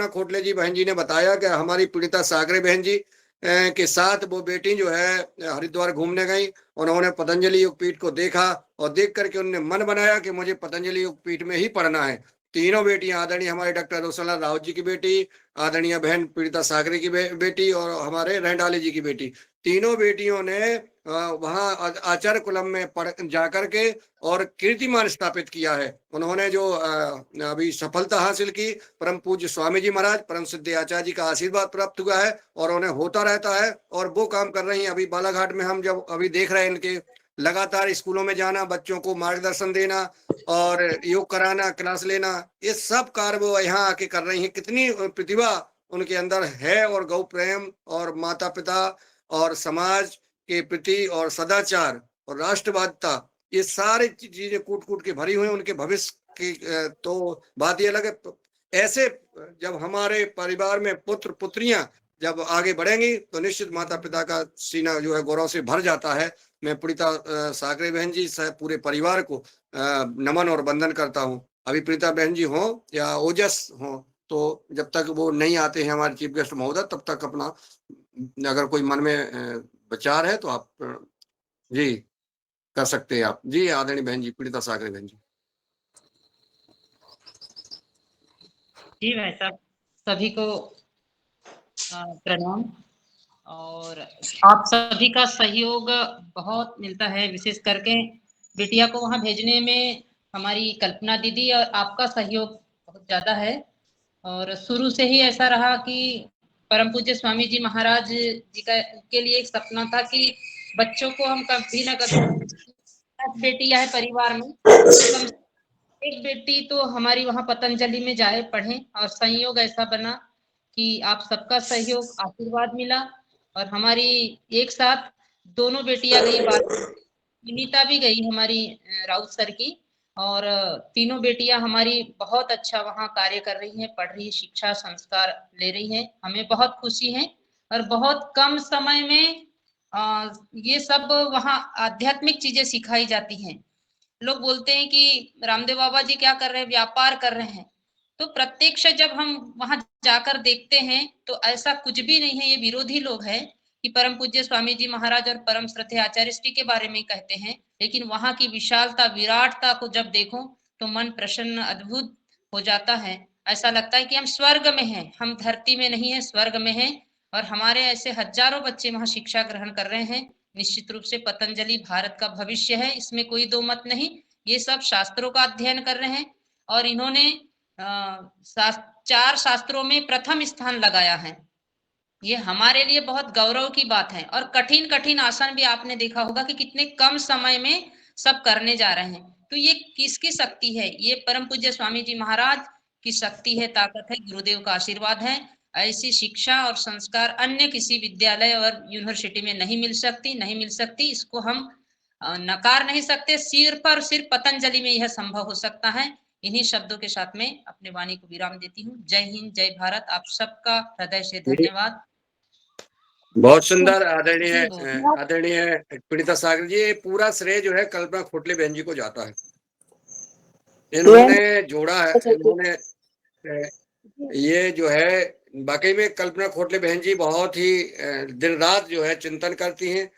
खोटले जी बहन जी ने बताया कि हमारी पीड़िता सागरे बहन जी के साथ वो बेटी जो है हरिद्वार घूमने गई। उन्होंने पतंजलि योगपीठ को देखा और देख करके उन्होंने मन बनाया कि मुझे पतंजलि योगपीठ में ही पढ़ना है। तीनों बेटियां, आदरणीय हमारे डॉक्टर रोशनलाल राउत जी की बेटी, आदरणीय बहन पीड़िता सागरे की बेटी और हमारे रहंडाले जी की बेटी, तीनों बेटियों ने वहां आचार्य कुलम में पढ़ जाकर के और कीर्तिमान स्थापित किया है। उन्होंने जो अभी सफलता हासिल की, परम पूज्य स्वामी जी महाराज, परम सिद्ध आचार्य जी का आशीर्वाद प्राप्त हुआ है और उन्हें होता रहता है और वो काम कर रही हैं। अभी बालाघाट में हम जब अभी देख रहे हैं इनके लगातार स्कूलों में जाना, बच्चों को मार्गदर्शन देना और योग कराना, क्लास लेना, ये सब कार्य वो यहाँ आके कर रही हैं। कितनी प्रतिभा उनके अंदर है और गौ प्रेम और माता पिता और समाज के प्रति और सदाचार और राष्ट्रवादिता, ये सारी चीजें कूट कूट के भरी हुई उनके भविष्य की। तो बात ये अलग है। ऐसे जब हमारे परिवार में पुत्र पुत्रियां जब आगे बढ़ेंगी तो निश्चित माता पिता का सीना जो है गौरव से भर जाता है। मैं प्रीता सागरे बहन जी सह पूरे परिवार को नमन और वंदन करता हूँ। अभी प्रीता बहन जी हो या ओजस हो, तो जब तक वो नहीं आते हैं हमारे चीफ गेस्ट महोदय, तब तक अपना अगर कोई मन में विचार है तो आप जी कर सकते हैं। आप जी आदरणीय बहन जी, पीड़िता सागरे बहन जी। जी भाई साहब, सभी को प्रणाम। और आप सभी का सहयोग बहुत मिलता है, विशेष करके बिटिया को वहां भेजने में हमारी कल्पना दीदी और आपका सहयोग बहुत ज्यादा है। और शुरू से ही ऐसा रहा कि परम पूज्य स्वामी जी महाराज जी का के लिए एक सपना था कि बच्चों को हम कभी ना कभी, बेटियां है परिवार में, कम एक बेटी तो हमारी वहां पतंजलि में जाए पढ़े। और संयोग ऐसा बना कि आप सबका सहयोग आशीर्वाद मिला और हमारी एक साथ दोनों बेटियां गई। बात विनीता भी गई हमारी राउत सर की। और तीनों बेटियां हमारी बहुत अच्छा वहां कार्य कर रही हैं, पढ़ रही है, शिक्षा संस्कार ले रही हैं। हमें बहुत खुशी है और बहुत कम समय में ये सब वहां आध्यात्मिक चीजें सिखाई जाती हैं। लोग बोलते हैं कि रामदेव बाबा जी क्या कर रहे हैं, व्यापार कर रहे हैं। तो प्रत्यक्ष जब हम वहां जाकर देखते हैं तो ऐसा कुछ भी नहीं है। ये विरोधी लोग हैं कि परम पूज्य स्वामी जी महाराज और परम श्रद्धेय आचार्य श्री के बारे में कहते हैं, लेकिन वहां की विशालता विराटता को जब देखो तो मन प्रसन्न अद्भुत हो जाता है। ऐसा लगता है कि हम स्वर्ग में हैं, हम धरती में नहीं है, स्वर्ग में हैं। और हमारे ऐसे हजारों बच्चे वहां शिक्षा ग्रहण कर रहे हैं। निश्चित रूप से पतंजलि भारत का भविष्य है, इसमें कोई दो मत नहीं। ये सब शास्त्रों का अध्ययन कर रहे हैं और इन्होंने 4 शास्त्रों में प्रथम स्थान लगाया है। ये हमारे लिए बहुत गौरव की बात है। और कठिन कठिन आसन भी आपने देखा होगा कि कितने कम समय में सब करने जा रहे हैं। तो ये किसकी शक्ति है? ये परम पूज्य स्वामी जी महाराज की शक्ति है, ताकत है, गुरुदेव का आशीर्वाद है। ऐसी शिक्षा और संस्कार अन्य किसी विद्यालय और यूनिवर्सिटी में नहीं मिल सकती। इसको हम नकार नहीं सकते। सिर्फ और सिर्फ पतंजलि में यह संभव हो सकता है। इन्हीं शब्दों के साथ में अपने वाणी को विराम देती हूँ। जय हिंद, जय भारत। आप सबका हृदय से धन्यवाद। बहुत सुंदर आदरणीय पीड़िता सागर जी। ये पूरा श्रेय जो है कल्पना खोटले बहन जी को जाता है। इन्होंने जोड़ा है, इन्होंने ये जो है वाकई में कल्पना खोटले बहन जी बहुत ही दिन रात जो है चिंतन करती हैं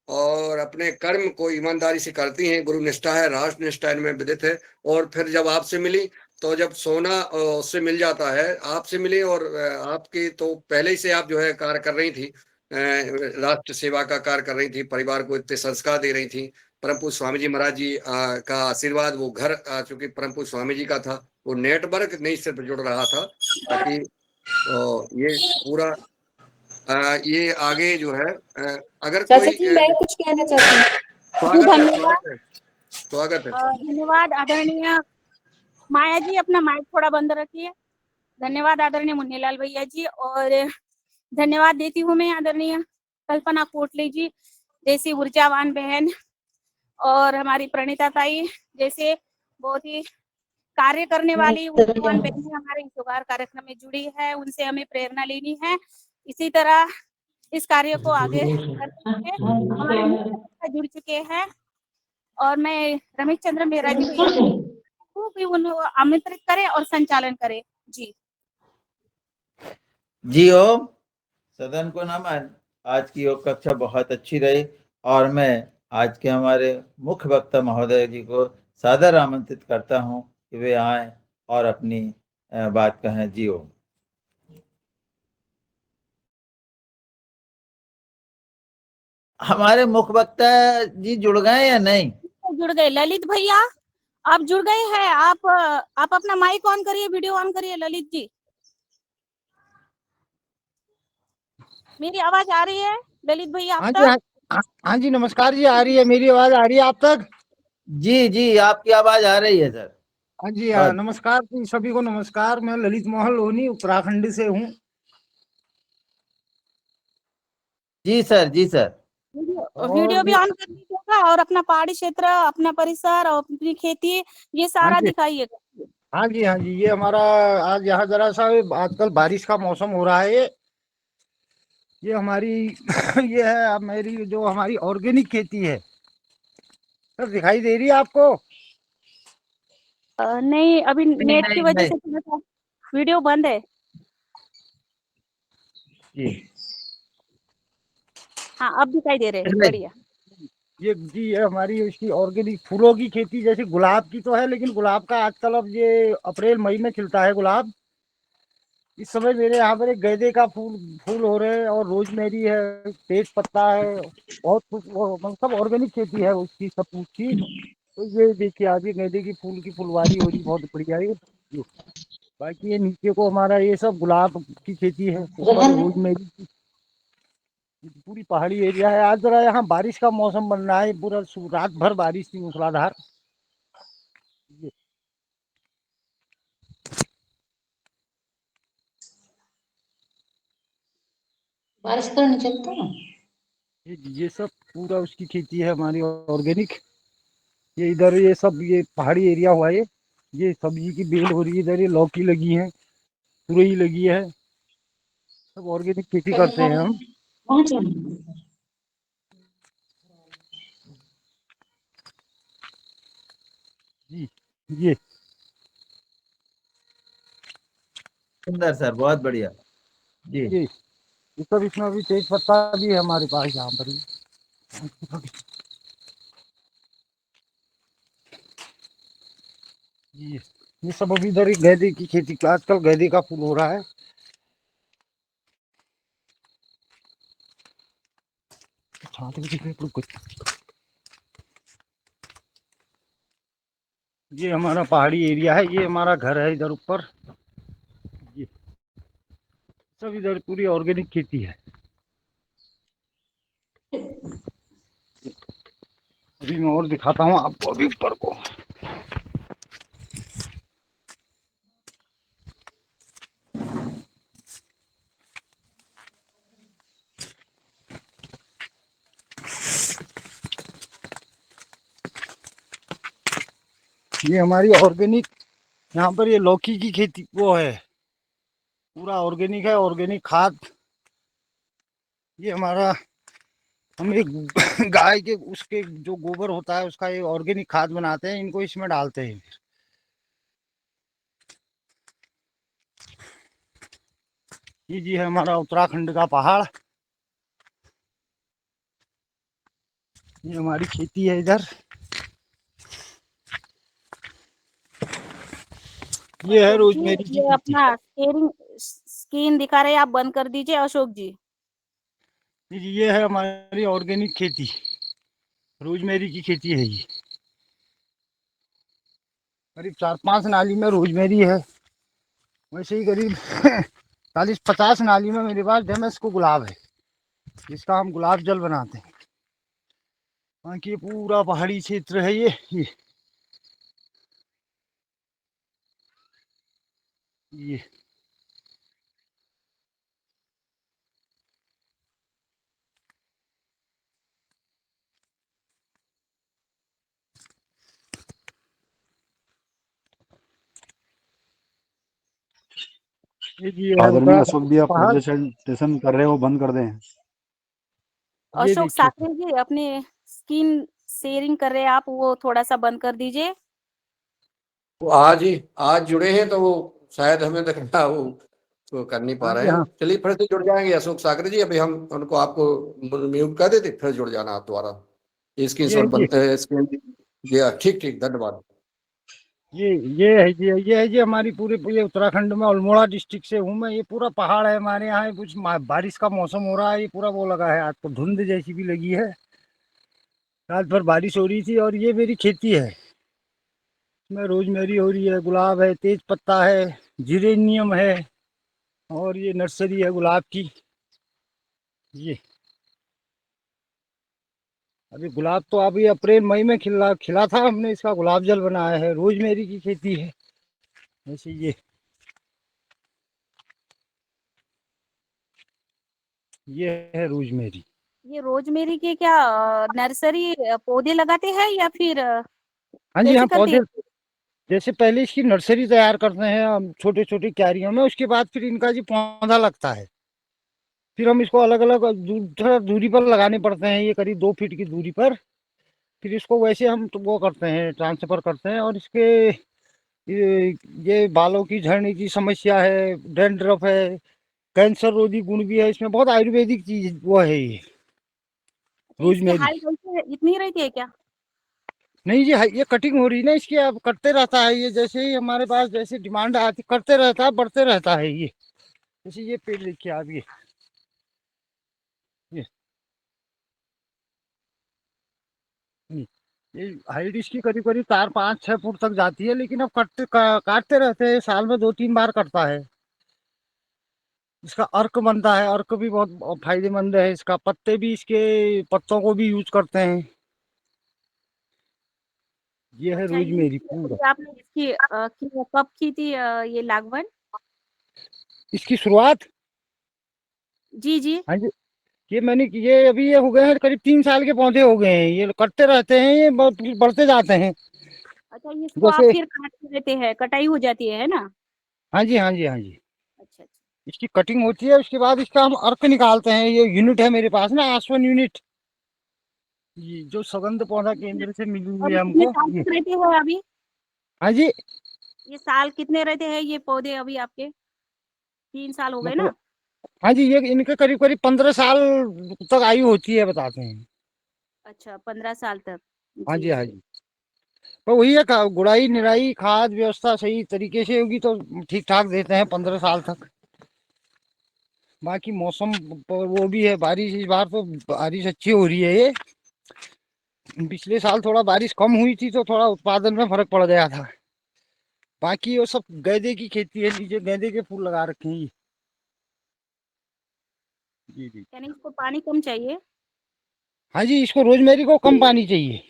और अपने कर्म को ईमानदारी से करती हैं। गुरु निष्ठा है, राष्ट्र निष्ठा इनमें विदित है। और फिर जब आपसे मिली तो जब सोना उससे मिल जाता है, आपसे मिली और आपकी तो पहले ही से आप जो है कार्य कर रही थी, राष्ट्र सेवा का कार्य कर रही थी, परिवार को इतने संस्कार दे रही थी। परम पूज्य स्वामी जी महाराज जी का आशीर्वाद वो घर चूंकि परम पूज्य स्वामी जी का था, वो नेटवर्क नहीं सिर्फ जुड़ रहा था ताकि ये पूरा ये आगे जो है अगर कोई मैं कुछ कहना चाहती हूँ। स्वागत है। धन्यवाद आदरणीय माया जी, अपना माइक थोड़ा बंद रखिए। धन्यवाद आदरणीय मुन्नीलाल भैया जी। और धन्यवाद देती हूँ मैं आदरणीय कल्पना कोटले जी जैसी ऊर्जावान बहन और हमारी प्रणीता ताई जैसे बहुत ही कार्य करने वाली ऊर्जावान बहन हमारे इस उगार कार्यक्रम में जुड़ी है। उनसे हमें प्रेरणा लेनी है। इसी तरह इस कार्य को आगे करने के हमारे मित्र जुड़ चुके हैं और मैं रमेश चंद्र मेहरा जी भैया को भी उन्हें आमंत्रित करें और संचालन करें। जी। जी ओम, सदन को नमन। आज की योग कक्षा बहुत अच्छी रही और मैं आज के हमारे मुख्य वक्ता महोदय जी को सादर आमंत्रित करता हूं कि वे आएं और अपनी बात कहें। जी ओम। हमारे मुख्य वक्ता जी जुड़ गए या नहीं? जुड़ गए ललित भैया, आप जुड़ गए हैं। आप अपना माइक ऑन करिए, वीडियो ऑन करिए ललित जी। मेरी आवाज आ रही है ललित भैया हाँ आप जी, तक? हाँ जी, नमस्कार जी। आ रही है मेरी आवाज, आ रही है आप तक? जी जी, आपकी आवाज आ रही है सर। हाँ जी, हाँ, नमस्कार जी, सभी को नमस्कार। मैं ललित मोहन लोहनी उत्तराखंड से हूँ। जी सर, जी सर। वीडियो भी और ऑन कर दीजिएगा और अपना पहाड़ी क्षेत्र, अपना परिसर और अपनी खेती ये हाँ सारा जी, दिखाइएगा। हाँ जी, हाँ जी, ये हमारा आज यहाँ जरा सा आजकल बारिश का मौसम हो रहा है। ये हमारी ये है अब मेरी जो हमारी ऑर्गेनिक खेती है सर, दिखाई दे रही है आपको? नहीं, अभी नहीं नेट की नहीं वजह नहीं। से थोड़ा सा वीडियो बंद है। जी हाँ, अब दिखाई दे रहे हैं, नहीं। बढ़िया। ये जी, ये हमारी इसकी ऑर्गेनिक फूलों की खेती, जैसे गुलाब की तो है, लेकिन गुलाब का आजकल अब ये अप्रैल मई में खिलता है गुलाब। इस समय मेरे यहाँ पर एक गेंदे का फूल फूल हो रहे हैं और रोजमेरी है, तेज पत्ता है, बहुत कुछ सब ऑर्गेनिक खेती है उसकी, सब कुछ की। तो ये देखिए आगे गेंदे की फूल की फुलवारी हो रही, बहुत बढ़िया है ये। बाकी ये नीचे को हमारा ये सब गुलाब की खेती है, ऊपर रोजमेरी की। पूरी पहाड़ी एरिया है। आज जरा यहाँ बारिश का मौसम बन रहा है, पूरा रात भर बारिश थी मूसलाधार। बारिश तो नहीं चलता ना। ये सब पूरा उसकी खेती है हमारी ऑर्गेनिक। ये इधर ये सब ये पहाड़ी एरिया हुआ ये सब्जी की बेल हो रही है, इधर ये लौकी लगी है, तुरई लगी है, सब ऑर्गेनिक खेती करते हैं हम। पहुंच जी ये सुंदर सर, बहुत बढ़िया। जी ये सब, इसमें अभी तेज पत्ता भी है हमारे पास यहाँ पर ही। ये सब अभी इधर ही गेंदे की खेती, आजकल गेंदे का फूल हो रहा है। ये हमारा पहाड़ी एरिया है, ये हमारा घर है इधर ऊपर। ये सब इधर पूरी ऑर्गेनिक खेती है। अभी मैं और दिखाता हूँ आपको अभी ऊपर को। ये हमारी ऑर्गेनिक, यहाँ पर ये लौकी की खेती वो है, पूरा ऑर्गेनिक है, ऑर्गेनिक खाद। ये हमारा, हम एक गाय के उसके जो गोबर होता है उसका ये ऑर्गेनिक खाद बनाते हैं, इनको इसमें डालते हैं। ये जी है हमारा उत्तराखंड का पहाड़। ये हमारी खेती है इधर। ये है रोजमेरी की ये खेती। अपना शेयरिंग स्क्रीन दिखा रहे हैं, आप बंद कर दीजिए अशोक जी। ये है हमारी ऑर्गेनिक खेती, रोजमेरी की खेती है ये। करीब 4-5 नाली में रोजमेरी है, वैसे ही करीब 40-50 नाली में मेरे पास डेमस्को गुलाब है, जिसका हम गुलाब जल बनाते हैं। बाकी ये पूरा पहाड़ी क्षेत्र है ये जी है आदरणीय अशोक उत्तराखंड जी, का आप पहाड़। प्रेजेंटेशन कर रहे हो, बंद कर दें। ये अशोक देखिए साकरे जी, अपनी स्क्रीन शेयरिंग कर रहे हैं आप, वो थोड़ा सा बंद कर दीजिए। वो आज जुड़े हैं तो वो शायद हमें लगता वो तो कर नहीं पा हाँ रहे जी हैं। हाँ चलिए फिर से जुड़ जाएंगे अशोक सागरी जी, अभी हम उनको आपको म्यूट कर देते, फिर जुड़ जाना आप दोबारा। स्क्रीन ये है शॉट जी बनते हैं स्क्रीन। जी हाँ, ठीक ठीक, धन्यवाद। ये ये है जी हमारी पूरे ये उत्तराखंड में अल्मोड़ा डिस्ट्रिक्ट से हूँ मैं। ये पूरा पहाड़ है हमारे यहाँ। कुछ बारिश का मौसम हो रहा है, ये पूरा वो लगा है। आज तो धुंध जैसी भी लगी है। रात भर बारिश हो रही थी। और ये मेरी खेती है, इसमें रोजमेरी हो रही है, गुलाब है, तेज पत्ता है, जिरेनियम है, और ये नर्सरी है गुलाब की। ये अभी गुलाब तो अभी अप्रैल मई में खिला था, हमने इसका गुलाब जल बनाया है। रोजमेरी की खेती है जैसे ये है रोजमेरी। ये रोजमेरी के क्या नर्सरी पौधे लगाते हैं या फिर हाँ जी कैसे हाँ, करते पौधे हैं? जैसे पहले इसकी नर्सरी तैयार करते हैं हम छोटे छोटे क्यारियों में। उसके बाद फिर इनका जी पौधा लगता है। फिर हम इसको अलग अलग थोड़ा दूरी पर लगाने पड़ते हैं, ये करीब 2 फीट की दूरी पर। फिर इसको वैसे हम तो वो करते हैं, ट्रांसफर करते हैं। और इसके ये बालों की झड़ने की समस्या है, डैंड्रफ है, कैंसर रोधी गुण भी है इसमें। बहुत आयुर्वेदिक चीज वो है ये अच्छा, इसकी रोजमेरी। हाइट इतनी रहती है क्या? नहीं जी, ये कटिंग हो रही है ना इसकी, अब करते रहता है ये। जैसे ही हमारे पास जैसे डिमांड आती, करते रहता है, बढ़ते रहता है ये। जैसे ये पेड़ देखिए आप, ये ये हाइट इसकी करीब करीब 4 5 6 फुट तक जाती है। लेकिन अब काटते रहते हैं, साल में 2 3 बार कटता है। इसका अर्क बनता है, अर्क भी बहुत फायदेमंद है। इसका पत्ते भी, इसके पत्तों को भी यूज करते हैं। ये है अच्छा, रोजमेरी पूरा। ये आपने इसकी कब की थी ये लागवड? इसकी शुरुआत, जी जी। हाँ जी, ये मैंने ये अभी ये हो गए हैं करीब 3 साल के पौधे हो गए हैं। ये कटते रहते हैं, ये बहुत बढ़ते जाते हैं अच्छा, इसको आप जैसे। फिर काटते रहते हैं, कटाई हो जाती है ना? हाँ जी हाँ जी हाँ जी। अच्छा अच्छा। इसकी कटिंग होती है, उसके बाद इसका हम अर्क निकालते हैं। ये यूनिट है मेरे पास ना, आसवन यूनिट, ये जो सुगंध पौधा केंद्र से मिली हुई और है कितने हमको साल ये। तक रहते हैं अभी? हाँ जी, ये साल कितने रहते हैं ये पौधे अभी आपके? 3 साल हो गए मतलब ना? हाँ जी, ये इनके करीब करीब 15 साल तक आयु होती है बताते हैं। अच्छा, 15 साल तक। हाँ जी जी हाँ जी। जी। तो वही है, गुड़ाई निराई खाद व्यवस्था सही तरीके से होगी तो ठीक ठाक देते हैं 15 साल तक। बाकी मौसम पर वो भी है, बारिश इस बार तो बारिश अच्छी हो रही है ये। पिछले साल थोड़ा बारिश कम हुई थी तो थोड़ा उत्पादन में फर्क पड़ गया था। बाकी वो सब गेंदे की खेती है, नीचे गेंदे के फूल लगा रखे हैं जी जी। यानी इसको पानी कम चाहिए? हाँ जी, इसको रोजमेरी को कम पानी चाहिए।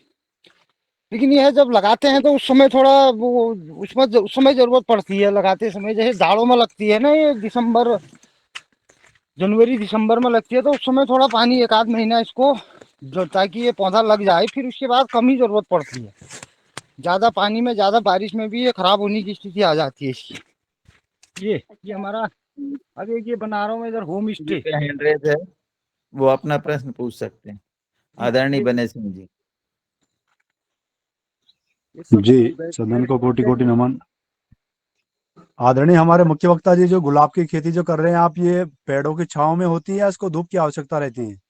लेकिन यह जब लगाते हैं तो उस समय थोड़ा वो, उसमें उस समय जरूरत पड़ती है लगाते समय। जैसे जाड़ों में लगती है ना ये, दिसंबर जनवरी दिसंबर में लगती है, तो उस समय थोड़ा पानी 1 आध महीना इसको जो, ताकि ये पौधा लग जाए। फिर उसके बाद कम ही जरूरत पड़ती है। ज्यादा पानी में, ज्यादा बारिश में भी ये खराब होने की स्थिति आ जाती है इसकी। ये अच्छा। हमारा, अब एक ये बना रहा हूँ मैं इधर होम जी स्टे। पे हैंड रेज है, वो अपना प्रश्न पूछ सकते हैं। आदरणीय बने सिंह जी। ये सब जी, सदन को कोटि कोटि बैठ- नमन। आदरणीय हमारे मुख्य वक्ता जी, जो गुलाब की खेती जो कर रहे हैं आप, ये पेड़ों की छांव में होती है या इसको धूप की आवश्यकता रहती है?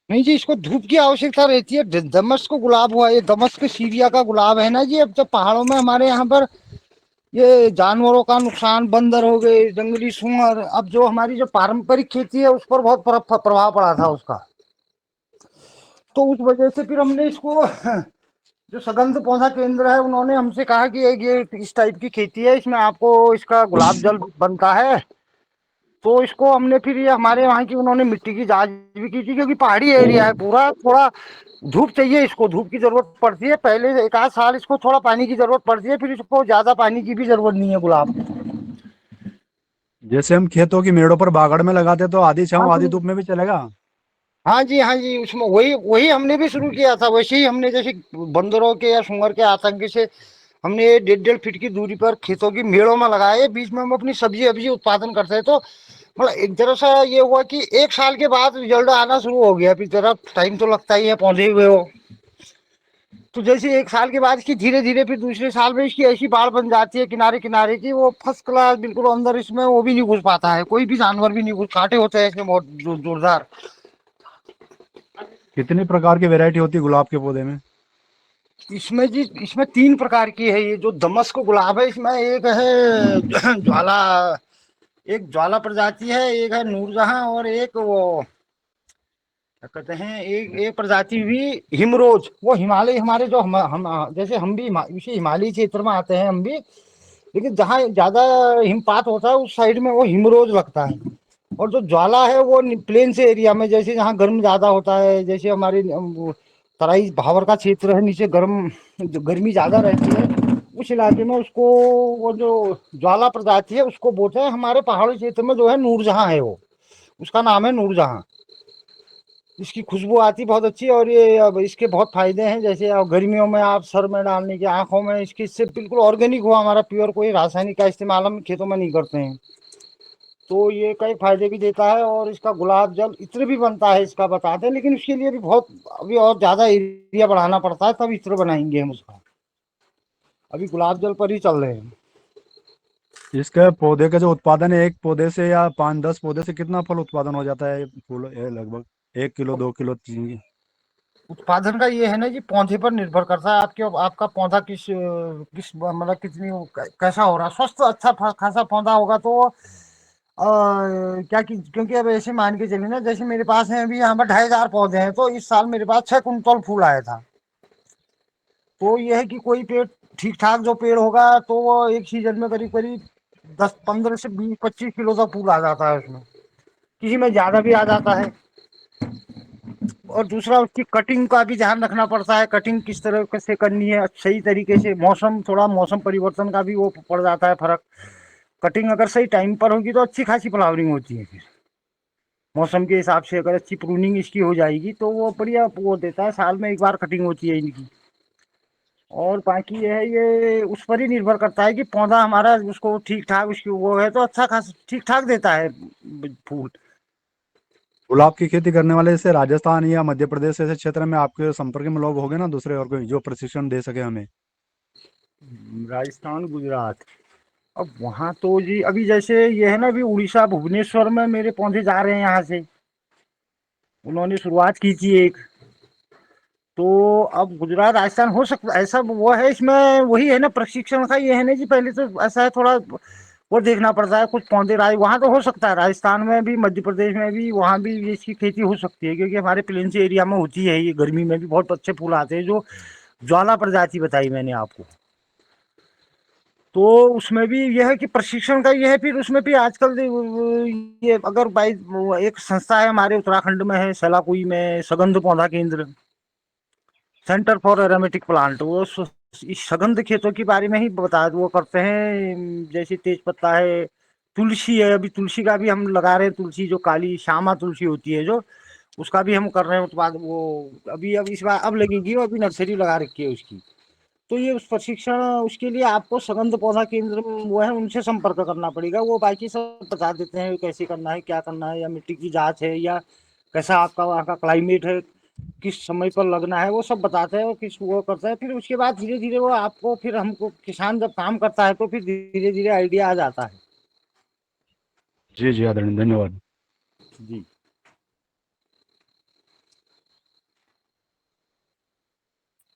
नहीं जी, इसको धूप की आवश्यकता रहती है। दमस्क गुलाब हुआ, ये दमस्क सीरिया का गुलाब है ना जी। अब जब पहाड़ों में हमारे यहाँ पर ये जानवरों का नुकसान, बंदर हो गए, जंगली सुअर, अब जो हमारी जो पारंपरिक खेती है उस पर बहुत प्रभाव पड़ा था उसका। तो उस वजह से फिर हमने इसको जो सगंध पौधा केंद्र है उन्होंने हमसे कहा कि एक ये इस टाइप की खेती है, इसमें आपको इसका गुलाब जल बनता है। तो इसको हमने फिर, ये हमारे वहाँ की उन्होंने मिट्टी की जांच भी की थी, क्योंकि पहाड़ी एरिया है पूरा। थोड़ा धूप चाहिए इसको, धूप की जरूरत पड़ती है। पहले 1 आध साल इसको थोड़ा पानी की जरूरत पड़ती है, फिर इसको ज्यादा पानी की भी जरूरत नहीं है गुलाब। जैसे हम खेतों की मेड़ों पर बागड़ में लगाते तो आधी छांव आधी धूप में भी चलेगा? हाँ जी हाँ जी, उसमें वही वही हमने भी शुरू किया था। वैसे ही हमने, जैसे बंदरों के या सुअर के आतंक से हमने 1.5 1.5 फीट की दूरी पर खेतों की मेड़ों में लगाए। बीच में हम अपनी सब्जी अब्जी उत्पादन करते हैं। तो मतलब एक तरह से ये हुआ कि 1 साल के बाद रिजल्ट आना शुरू हो गया। फिर जरा टाइम तो लगता ही है, पौधे हुए हो। तो जैसे 1 साल के बाद इसकी धीरे धीरे फिर दूसरे साल में इसकी ऐसी बाढ़ बन जाती है किनारे किनारे की, वो फर्स्ट क्लास बिल्कुल अंदर, इसमें वो भी नहीं घुस पाता है, कोई भी जानवर भी नहीं घुस, कांटे होते हैं इसमें बहुत जोरदार। कितनी प्रकार की वैरायटी होती है गुलाब के पौधे में? इसमें जी, इसमें 3 प्रकार की है। ये जो दमस्क गुलाब है, इसमें एक है ज्वाला, एक ज्वाला प्रजाति है, एक है नूरजहां, और एक वो क्या कहते हैं, एक प्रजाति भी हिमरोज। वो हिमालय, हमारे जो हम जैसे हम भी इसी हिमालयी क्षेत्र में आते हैं हम भी, लेकिन जहाँ ज्यादा हिमपात होता है उस साइड में वो हिमरोज लगता है। और जो ज्वाला है वो प्लेन से एरिया में, जैसे जहाँ गर्म ज्यादा होता है, जैसे हमारे तराई भावर का क्षेत्र है, नीचे गर्म, जो गर्मी ज्यादा रहती है, उस इलाके में उसको, वो जो ज्वाला प्रजाति है उसको बोलते हैं। हमारे पहाड़ी क्षेत्र में जो है नूरजहां है, वो उसका नाम है नूरजहां। इसकी खुशबू आती बहुत अच्छी, और ये अब इसके बहुत फायदे हैं। जैसे अब गर्मियों में आप सर में डालने की, आंखों में, इसकी, इससे बिल्कुल ऑर्गेनिक हुआ हमारा, प्योर, कोई रासायनिक का इस्तेमाल हम खेतों में नहीं करते हैं। तो ये कई फायदे भी देता है। और इसका गुलाब जल इत्र भी बनता है, इसका बताते हैं, लेकिन उसके लिए भी बहुत, अभी और ज्यादा एरिया बढ़ाना पड़ता है, तब इत्र बनाएंगे हम उसका। अभी गुलाब जल पर ही चल रहे हैं। इसके पौधे का जो उत्पादन है, एक पौधे से या 5-10 पौधे से कितना फल उत्पादन हो जाता है? फूल लगभग 1 किलो 2 किलो चीनी। उत्पादन का ये है ना जी, पौधे पर निर्भर करता है, आपके, आपका पौधा किस किस मतलब कितनी कैसा हो रहा है। स्वस्थ अच्छा खासा पौधा होगा तो क्या कि, क्योंकि अब ऐसे मान के चलिए ना, जैसे मेरे पास है अभी यहाँ पर 2500 पौधे हैं, तो इस साल मेरे पास 6 कुंटल फूल आया था। तो ये है कि कोई पेड़ ठीक ठाक जो पेड़ होगा तो वो एक सीजन में करीब करीब 10-15 से 20-25 किलो तक फूल आ जाता है उसमें, किसी में ज्यादा भी आ जाता है। और दूसरा, उसकी कटिंग का भी ध्यान रखना पड़ता है, कटिंग किस तरह से करनी है सही तरीके से। मौसम, थोड़ा मौसम परिवर्तन का भी वो पड़ जाता है फर्क। कटिंग अगर सही टाइम पर होगी तो अच्छी खासी फ्लावरिंग होती है। फिर मौसम के हिसाब से अगर अच्छी प्रूनिंग इसकी हो जाएगी तो वो बढ़िया वो देता है। साल में एक बार कटिंग होती है इनकी। और बाकी ये है, ये उस पर ही निर्भर करता है कि पौधा हमारा, उसको ठीक ठाक उसकी वो है तो अच्छा खासा ठीक ठाक देता है फूल। गुलाब की खेती करने वाले जैसे राजस्थान या मध्य प्रदेश ऐसे क्षेत्र में आपके संपर्क में लोग होंगे ना, दूसरे, और कोई जो प्रशिक्षण दे सके हमें? राजस्थान, गुजरात, अब वहाँ तो जी, अभी जैसे ये है ना, अभी उड़ीसा भुवनेश्वर में मेरे पौधे जा रहे हैं यहाँ से, उन्होंने शुरुआत की थी एक। तो अब गुजरात राजस्थान हो सकता, ऐसा वो है इसमें, वही है ना प्रशिक्षण का, ये है ना जी, पहले तो ऐसा है थोड़ा वो देखना पड़ता है। कुछ पौधे वहाँ तो हो सकता है, राजस्थान में भी, मध्य प्रदेश में भी, वहाँ भी ये इसकी खेती हो सकती है, क्योंकि हमारे प्लेन से एरिया में होती है ये। गर्मी में भी बहुत अच्छे फूल आते हैं, जो ज्वाला प्रजाति बताई मैंने आपको। तो उसमें भी यह है कि प्रशिक्षण का ये है। फिर उसमें भी आजकल ये, अगर बाई, एक संस्था है हमारे उत्तराखंड में है, सलाकुई में, सगंध पौधा केंद्र, सेंटर फॉर एरोमेटिक प्लांट, वो इस सगंध खेतों के बारे में ही बता, वो करते हैं। जैसे तेज पत्ता है, तुलसी है, अभी तुलसी का भी हम लगा रहे हैं। तुलसी जो काली श्यामा तुलसी होती है जो, उसका भी हम कर रहे हैं उत्पाद। वो अभी, अब इस बार अब लगेगी, वो अभी नर्सरी लगा रखी है उसकी। तो ये उस प्रशिक्षण, उसके लिए आपको सगंध पौधा केंद्र वो है, उनसे संपर्क करना पड़ेगा। वो बाकी सब बता देते हैं कैसे करना है, क्या करना है, या मिट्टी की जांच है, या कैसा आपका वहाँ का क्लाइमेट है, किस समय पर लगना है, वो सब बताते हैं, किस वो करता है। फिर उसके बाद धीरे धीरे वो आपको, फिर हमको, किसान जब काम करता है तो फिर धीरे धीरे आइडिया आ जाता है। जी जी आदरणीय, धन्यवाद। जी।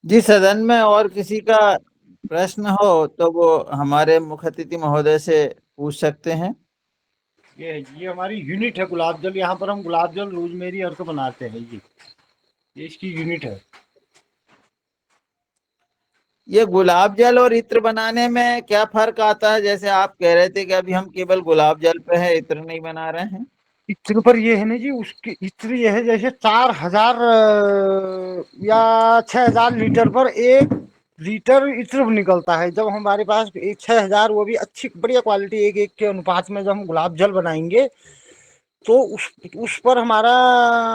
जी, सदन में और किसी का प्रश्न हो तो वो हमारे मुख्य अतिथि महोदय से पूछ सकते हैं। ये हमारी यूनिट है गुलाब जल, यहाँ पर हम गुलाब जल रोजमेरी अर्क बनाते हैं जी, ये इसकी यूनिट है। ये गुलाब जल और इत्र बनाने में क्या फर्क आता है? जैसे आप कह रहे थे कि अभी हम केवल गुलाब जल पे है, इत्र नहीं बना रहे हैं। इत्र पर ये है ना जी, उसके इत्र ये है, जैसे 4000 या 6000 लीटर पर 1 लीटर इत्र निकलता है। जब हमारे पास 6000, वो भी अच्छी बढ़िया क्वालिटी, 1:1 के अनुपात में जब हम गुलाब जल बनाएंगे तो उस पर हमारा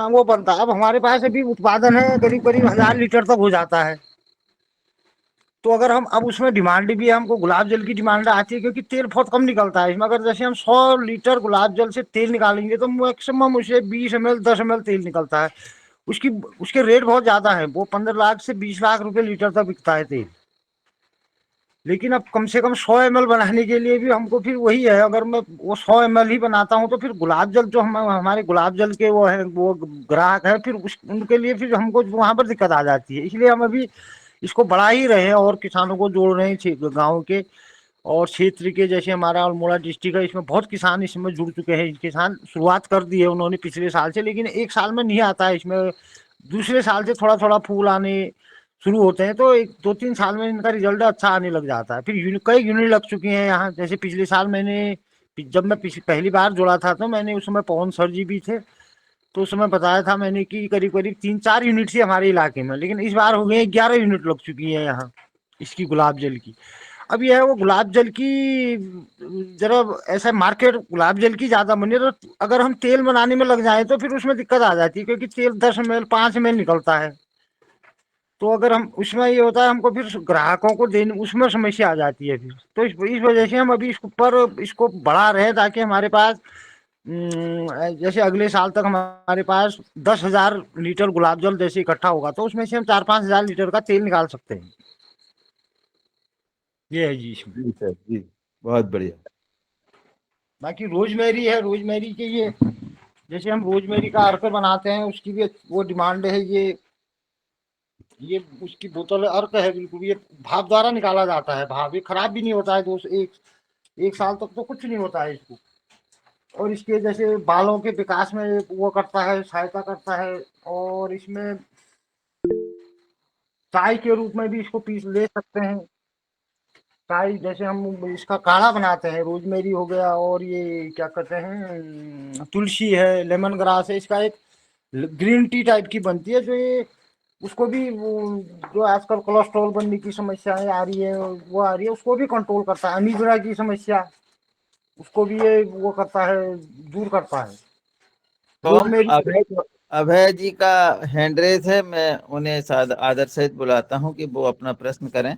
वो बनता है। अब हमारे पास अभी उत्पादन है करीब करीब 1000 लीटर तक हो जाता है। तो अगर हम, अब उसमें डिमांड भी है, हमको गुलाब जल की डिमांड आती है, क्योंकि तेल बहुत कम निकलता है इसमें। अगर जैसे हम 100 लीटर गुलाब जल से तेल निकालेंगे तो मैक्सिमम उसे 20 ml 10 ml तेल निकलता है। उसकी उसके रेट बहुत ज्यादा है, वो 15 लाख से 20 लाख रुपए लीटर तक बिकता है तेल। लेकिन अब कम से कम 100 ml बनाने के लिए भी हमको फिर वही है, अगर मैं वो 100 ml ही बनाता हूँ तो फिर गुलाब जल जो हमारे गुलाब जल के वो है, वो ग्राहक है, फिर उनके लिए फिर हमको वहां पर दिक्कत आ जाती है। इसलिए हम अभी इसको बढ़ा ही रहे हैं और किसानों को जोड़ रहे हैं गाँव के और क्षेत्र के। जैसे हमारा अल्मोड़ा डिस्ट्रिक्ट है, इसमें बहुत किसान इसमें जुड़ चुके हैं। किसान शुरुआत कर दी है उन्होंने पिछले साल से, लेकिन एक साल में नहीं आता है इसमें, दूसरे साल से थोड़ा थोड़ा फूल आने शुरू होते हैं, तो एक 2-3 साल में इनका रिजल्ट अच्छा आने लग जाता है। फिर कई यूनिट लग चुकी हैं यहाँ। जैसे पिछले साल मैंने, जब मैं पहली बार जुड़ा था तो मैंने उस समय पवन सर जी भी थे, तो उस समय बताया था मैंने कि करीब करीब 3-4 यूनिट थी हमारे इलाके में, लेकिन इस बार हो गए 11 यूनिट लग चुकी है यहाँ इसकी गुलाब जल की। अब यह है वो गुलाब जल की जरा ऐसा मार्केट गुलाब जल की ज्यादा बनी है, तो अगर हम तेल बनाने में लग जाए तो फिर उसमें दिक्कत आ जाती है, क्योंकि तेल 10 ml 5 ml निकलता है। तो अगर हम उसमें ये होता है हमको फिर ग्राहकों को देने उसमें समस्या आ जाती है फिर। तो इस वजह से हम अभी इसको बढ़ा रहे हैं, ताकि हमारे पास जैसे अगले साल तक हमारे पास 10,000 लीटर गुलाब जल जैसे इकट्ठा होगा, तो उसमें से हम 4-5 हजार लीटर का तेल निकाल सकते हैं। ये है जी इसमें। जी सर जी, बहुत बढ़िया। बाकी रोजमेरी है, रोजमेरी के ये जैसे हम रोजमेरी का अर्क बनाते हैं, उसकी भी वो डिमांड है। ये उसकी बोतल अर्क है बिल्कुल, ये भाप द्वारा निकाला जाता है। भाप ये खराब भी नहीं होता है, एक साल तक तो कुछ नहीं होता है इसको। और इसके जैसे बालों के विकास में वो करता है, सहायता करता है। और इसमें चाय के रूप में भी इसको पीस ले सकते हैं। चाय जैसे हम इसका काढ़ा बनाते हैं, रोजमेरी हो गया और ये क्या कहते हैं तुलसी है, लेमन ग्रास है, इसका एक ग्रीन टी टाइप की बनती है, जो ये उसको भी जो आजकल कोलेस्ट्रॉल बनने की समस्याएं आ रही है वो आ रही है, उसको भी कंट्रोल करता है। अनीमिया की समस्या उसको भी ये वो करता है, दूर करता है। तो रोजमेरी अभय जी का हैंड रेस है, मैं उन्हें आदर सहित बुलाता हूं कि वो अपना प्रश्न करें।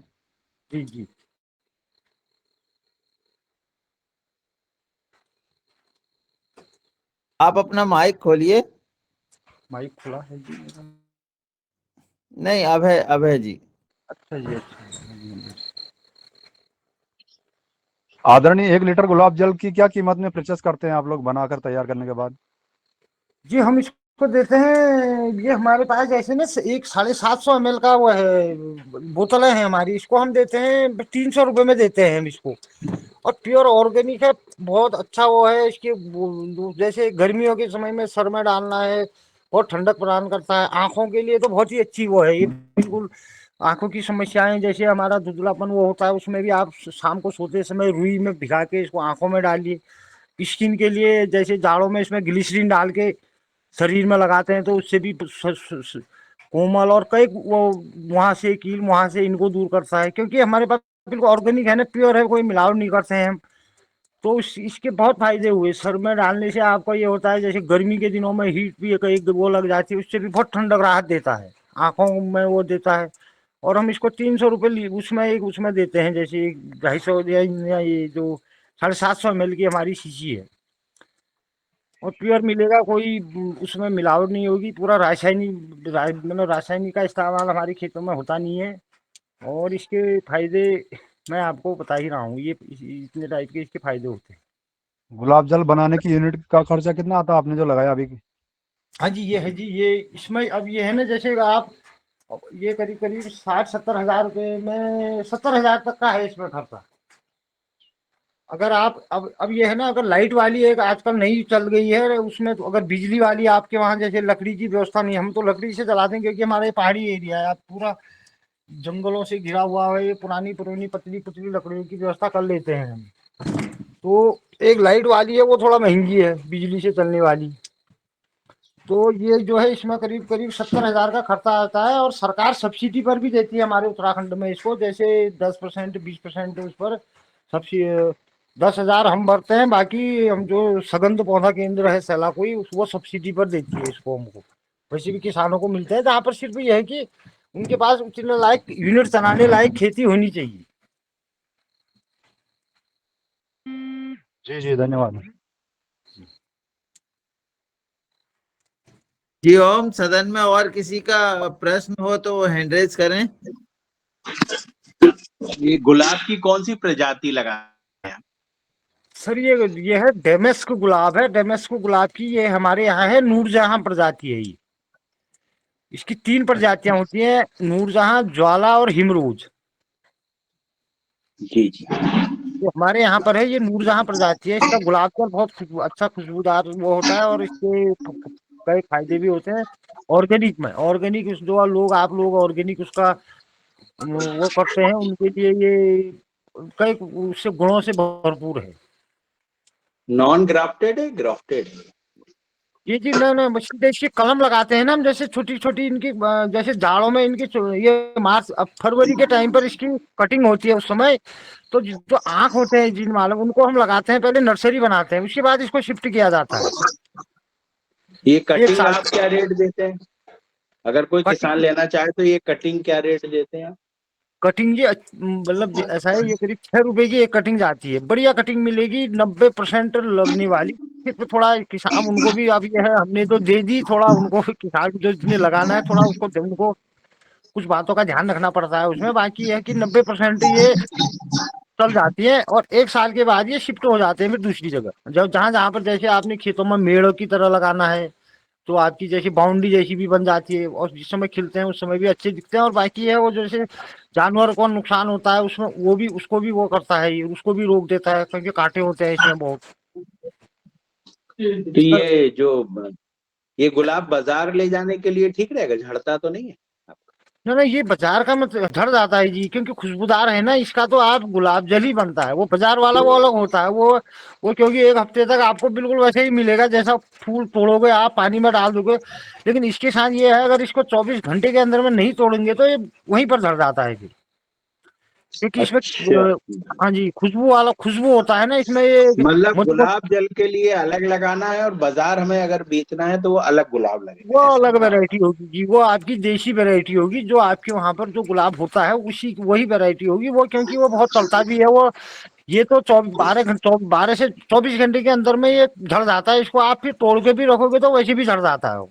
जी जी। आप अपना माइक खोलिए। माइक खुला है जी मेरा। नहीं, अभय अभय जी। अच्छा जी, अच्छा। आदरणीय, 1 लीटर गुलाब जल की क्या कीमत में परचेस करते हैं आप लोग बनाकर तैयार करने के बाद? जी हम इसको देते हैं, ये हमारे पास जैसे ना एक 750 ml का वो है, बोतलें हैं हमारी, इसको हम देते हैं 300 रुपये में देते हैं हम इसको। और प्योर ऑर्गेनिक है, बहुत अच्छा वो है इसके जैसे गर्मियों के समय में सर में डालना है, बहुत ठंडक प्रदान करता है। आंखों के लिए तो बहुत ही अच्छी वो है ये, बिल्कुल आंखों की समस्याएं जैसे हमारा धुंधलापन वो होता है, उसमें भी आप शाम को सोते समय रुई में भिगा के इसको आंखों में डालिए। स्किन के लिए जैसे जाड़ों में इसमें ग्लिसरीन डाल के शरीर में लगाते हैं, तो उससे भी कोमल और कई वो वहां से कील वहां से इनको दूर करता है, क्योंकि हमारे पास बिल्कुल ऑर्गेनिक है ना, प्योर है, कोई मिलावट नहीं करते हैं हम। तो इसके बहुत फायदे हुए। सर में डालने से आपको ये होता है, जैसे गर्मी के दिनों में हीट भी एक वो लग जाती है, उससे भी बहुत ठंडक राहत देता है, आंखों में वो देता है। और हम इसको 300 रुपये उसमें देते हैं, जैसे 250 या ये जो 750 ml की हमारी शीशी है, और प्योर मिलेगा, कोई उसमें मिलावट नहीं होगी। पूरा मतलब रासायनिक का इस्तेमाल हमारे खेतों में होता नहीं है। और इसके फायदे मैं आपको बता ही रहा हूँ, ये इतने टाइप के इसके फायदे होते हैं। गुलाब जल बनाने की यूनिट का खर्चा कितना आता है आपने जो लगाया अभी? हाँ जी, ये है जी, ये इसमें अब ये है ना, जैसे आप ये करीब करीब 60-70 हजार रुपये में 70 हजार तक का है इसमें खर्चा। अगर आप अब ये है ना, अगर लाइट वाली एक आजकल नई चल गई है उसमें, तो अगर बिजली वाली आपके वहाँ जैसे लकड़ी की व्यवस्था नहीं, हम तो लकड़ी से जलाते हैं, क्योंकि हमारे पहाड़ी एरिया है, आप पूरा जंगलों से घिरा हुआ है, ये पुरानी पुरानी पतली पतली लकड़ियों की व्यवस्था कर लेते हैं हम। तो एक लाइट वाली है, वो थोड़ा महंगी है बिजली से चलने वाली। तो ये जो है इसमें करीब करीब 70 हजार का खर्चा आता है, और सरकार सब्सिडी पर भी देती है हमारे उत्तराखंड में इसको, जैसे 10% 20% उस पर सब्सिडी। 10 हजार हम भरते हैं, बाकी हम जो सगंध पौधा केंद्र है सैला कोई, वो सब्सिडी पर देती है इसको हमको। वैसे भी किसानों को मिलता है, जहाँ पर सिर्फ ये है कि उनके पास उतने लायक यूनिट चलाने लायक खेती होनी चाहिए। जी जी, धन्यवाद। जी ओम, सदन में और किसी का प्रश्न हो तो वो हैंड रेज करें। ये गुलाब की कौन सी प्रजाति लगा है? सर ये है डेमेस्क गुलाब है, डेमेस्क गुलाब की ये हमारे यहाँ है नूरजहां प्रजाति है ये। इसकी 3 प्रजातियां होती हैं, नूरजहां, ज्वाला और हिमरोज। जी जी। तो हमारे यहाँ पर है ये नूरजहां प्रजाति है। इसका गुलाब का बहुत अच्छा खुशबूदार वो होता है और इसके कई फायदे भी होते हैं। ऑर्गेनिक में ऑर्गेनिक जो लोग आप लोग ऑर्गेनिक उसका वो करते हैं उनके लिए ये कई उससे गुणों से भरपूर है। नॉन ग्राफ्टेड है, ग्राफ्टेड है? ये जी ना सीधे इसकी कलम लगाते हैं ना हम, जैसे छोटी छोटी इनकी जैसे जाड़ों में इनकी ये मार्च अब फरवरी के टाइम पर इसकी कटिंग होती है उस समय। तो जो आँख होते हैं जिन मालूम उनको हम लगाते हैं, पहले नर्सरी बनाते हैं, उसके बाद इसको शिफ्ट किया जाता है। ये एक कटिंग साल आप क्या रेट देते हैं? अगर कोई किसान लेना चाहे तो ये कटिंग क्या रेट देते हैं आप? कटिंग ये मतलब ऐसा है, ये करीब 6 रुपए की एक कटिंग जाती है। बढ़िया कटिंग मिलेगी, 90% लगने वाली। तो थोड़ा किसान उनको भी अब ये है हमने तो दे दी, थोड़ा उनको भी किसान को जो जितने लगाना है थोड़ा उसको उनको कुछ बातों का ध्यान रखना पड़ता है उसमें। बाकी है कि 90% ये चल जाती है और 1 साल के बाद ये शिफ्ट हो जाते हैं फिर दूसरी जगह। जब जहाँ जहाँ पर जैसे आपने खेतों में मेड़ की तरह लगाना है तो आपकी जैसी बाउंड्री जैसी भी बन जाती है और जिस समय खिलते हैं उस समय भी अच्छे दिखते हैं। और बाकी है वो जैसे जानवर को नुकसान होता है उसमें वो भी उसको भी वो करता है, ये उसको भी रोक देता है क्योंकि कांटे होते हैं इसमें बहुत। तो ये गुलाब बाजार ले जाने के लिए ठीक रहेगा, झड़ता तो नहीं है? ना ये बाजार का मत झड़ जाता है जी, क्योंकि खुशबूदार है ना इसका। तो आप गुलाब जल ही बनता है, वो बाजार वाला वो अलग होता है। वो क्योंकि 1 हफ्ते तक आपको बिल्कुल वैसे ही मिलेगा जैसा फूल तोड़ोगे आप पानी में डाल दोगे। लेकिन इसके साथ ये है अगर इसको 24 घंटे के अंदर में नहीं तोड़ेंगे तो ये वहीं पर झड़ जाता है फिर, क्योंकि इसमें अच्छा, हाँ जी खुशबू होता है ना इसमें ये मतलब मुझको गुलाब जल के लिए अलग लगाना है और बाजार हमें अगर बेचना है तो वो अलग गुलाब वो लगेगा, ऐसा अलग है? वैरायटी होगी जी, वो आपकी देसी वैरायटी होगी। जो आपके वहां पर जो गुलाब होता है उसी वही वैरायटी होगी वो, क्योंकि वो बहुत चलता भी है वो। ये तो 12 से 24 घंटे के अंदर में ये झड़ जाता है। इसको आप फिर तोड़ के भी रखोगे तो वैसे भी झड़ जाता है वो।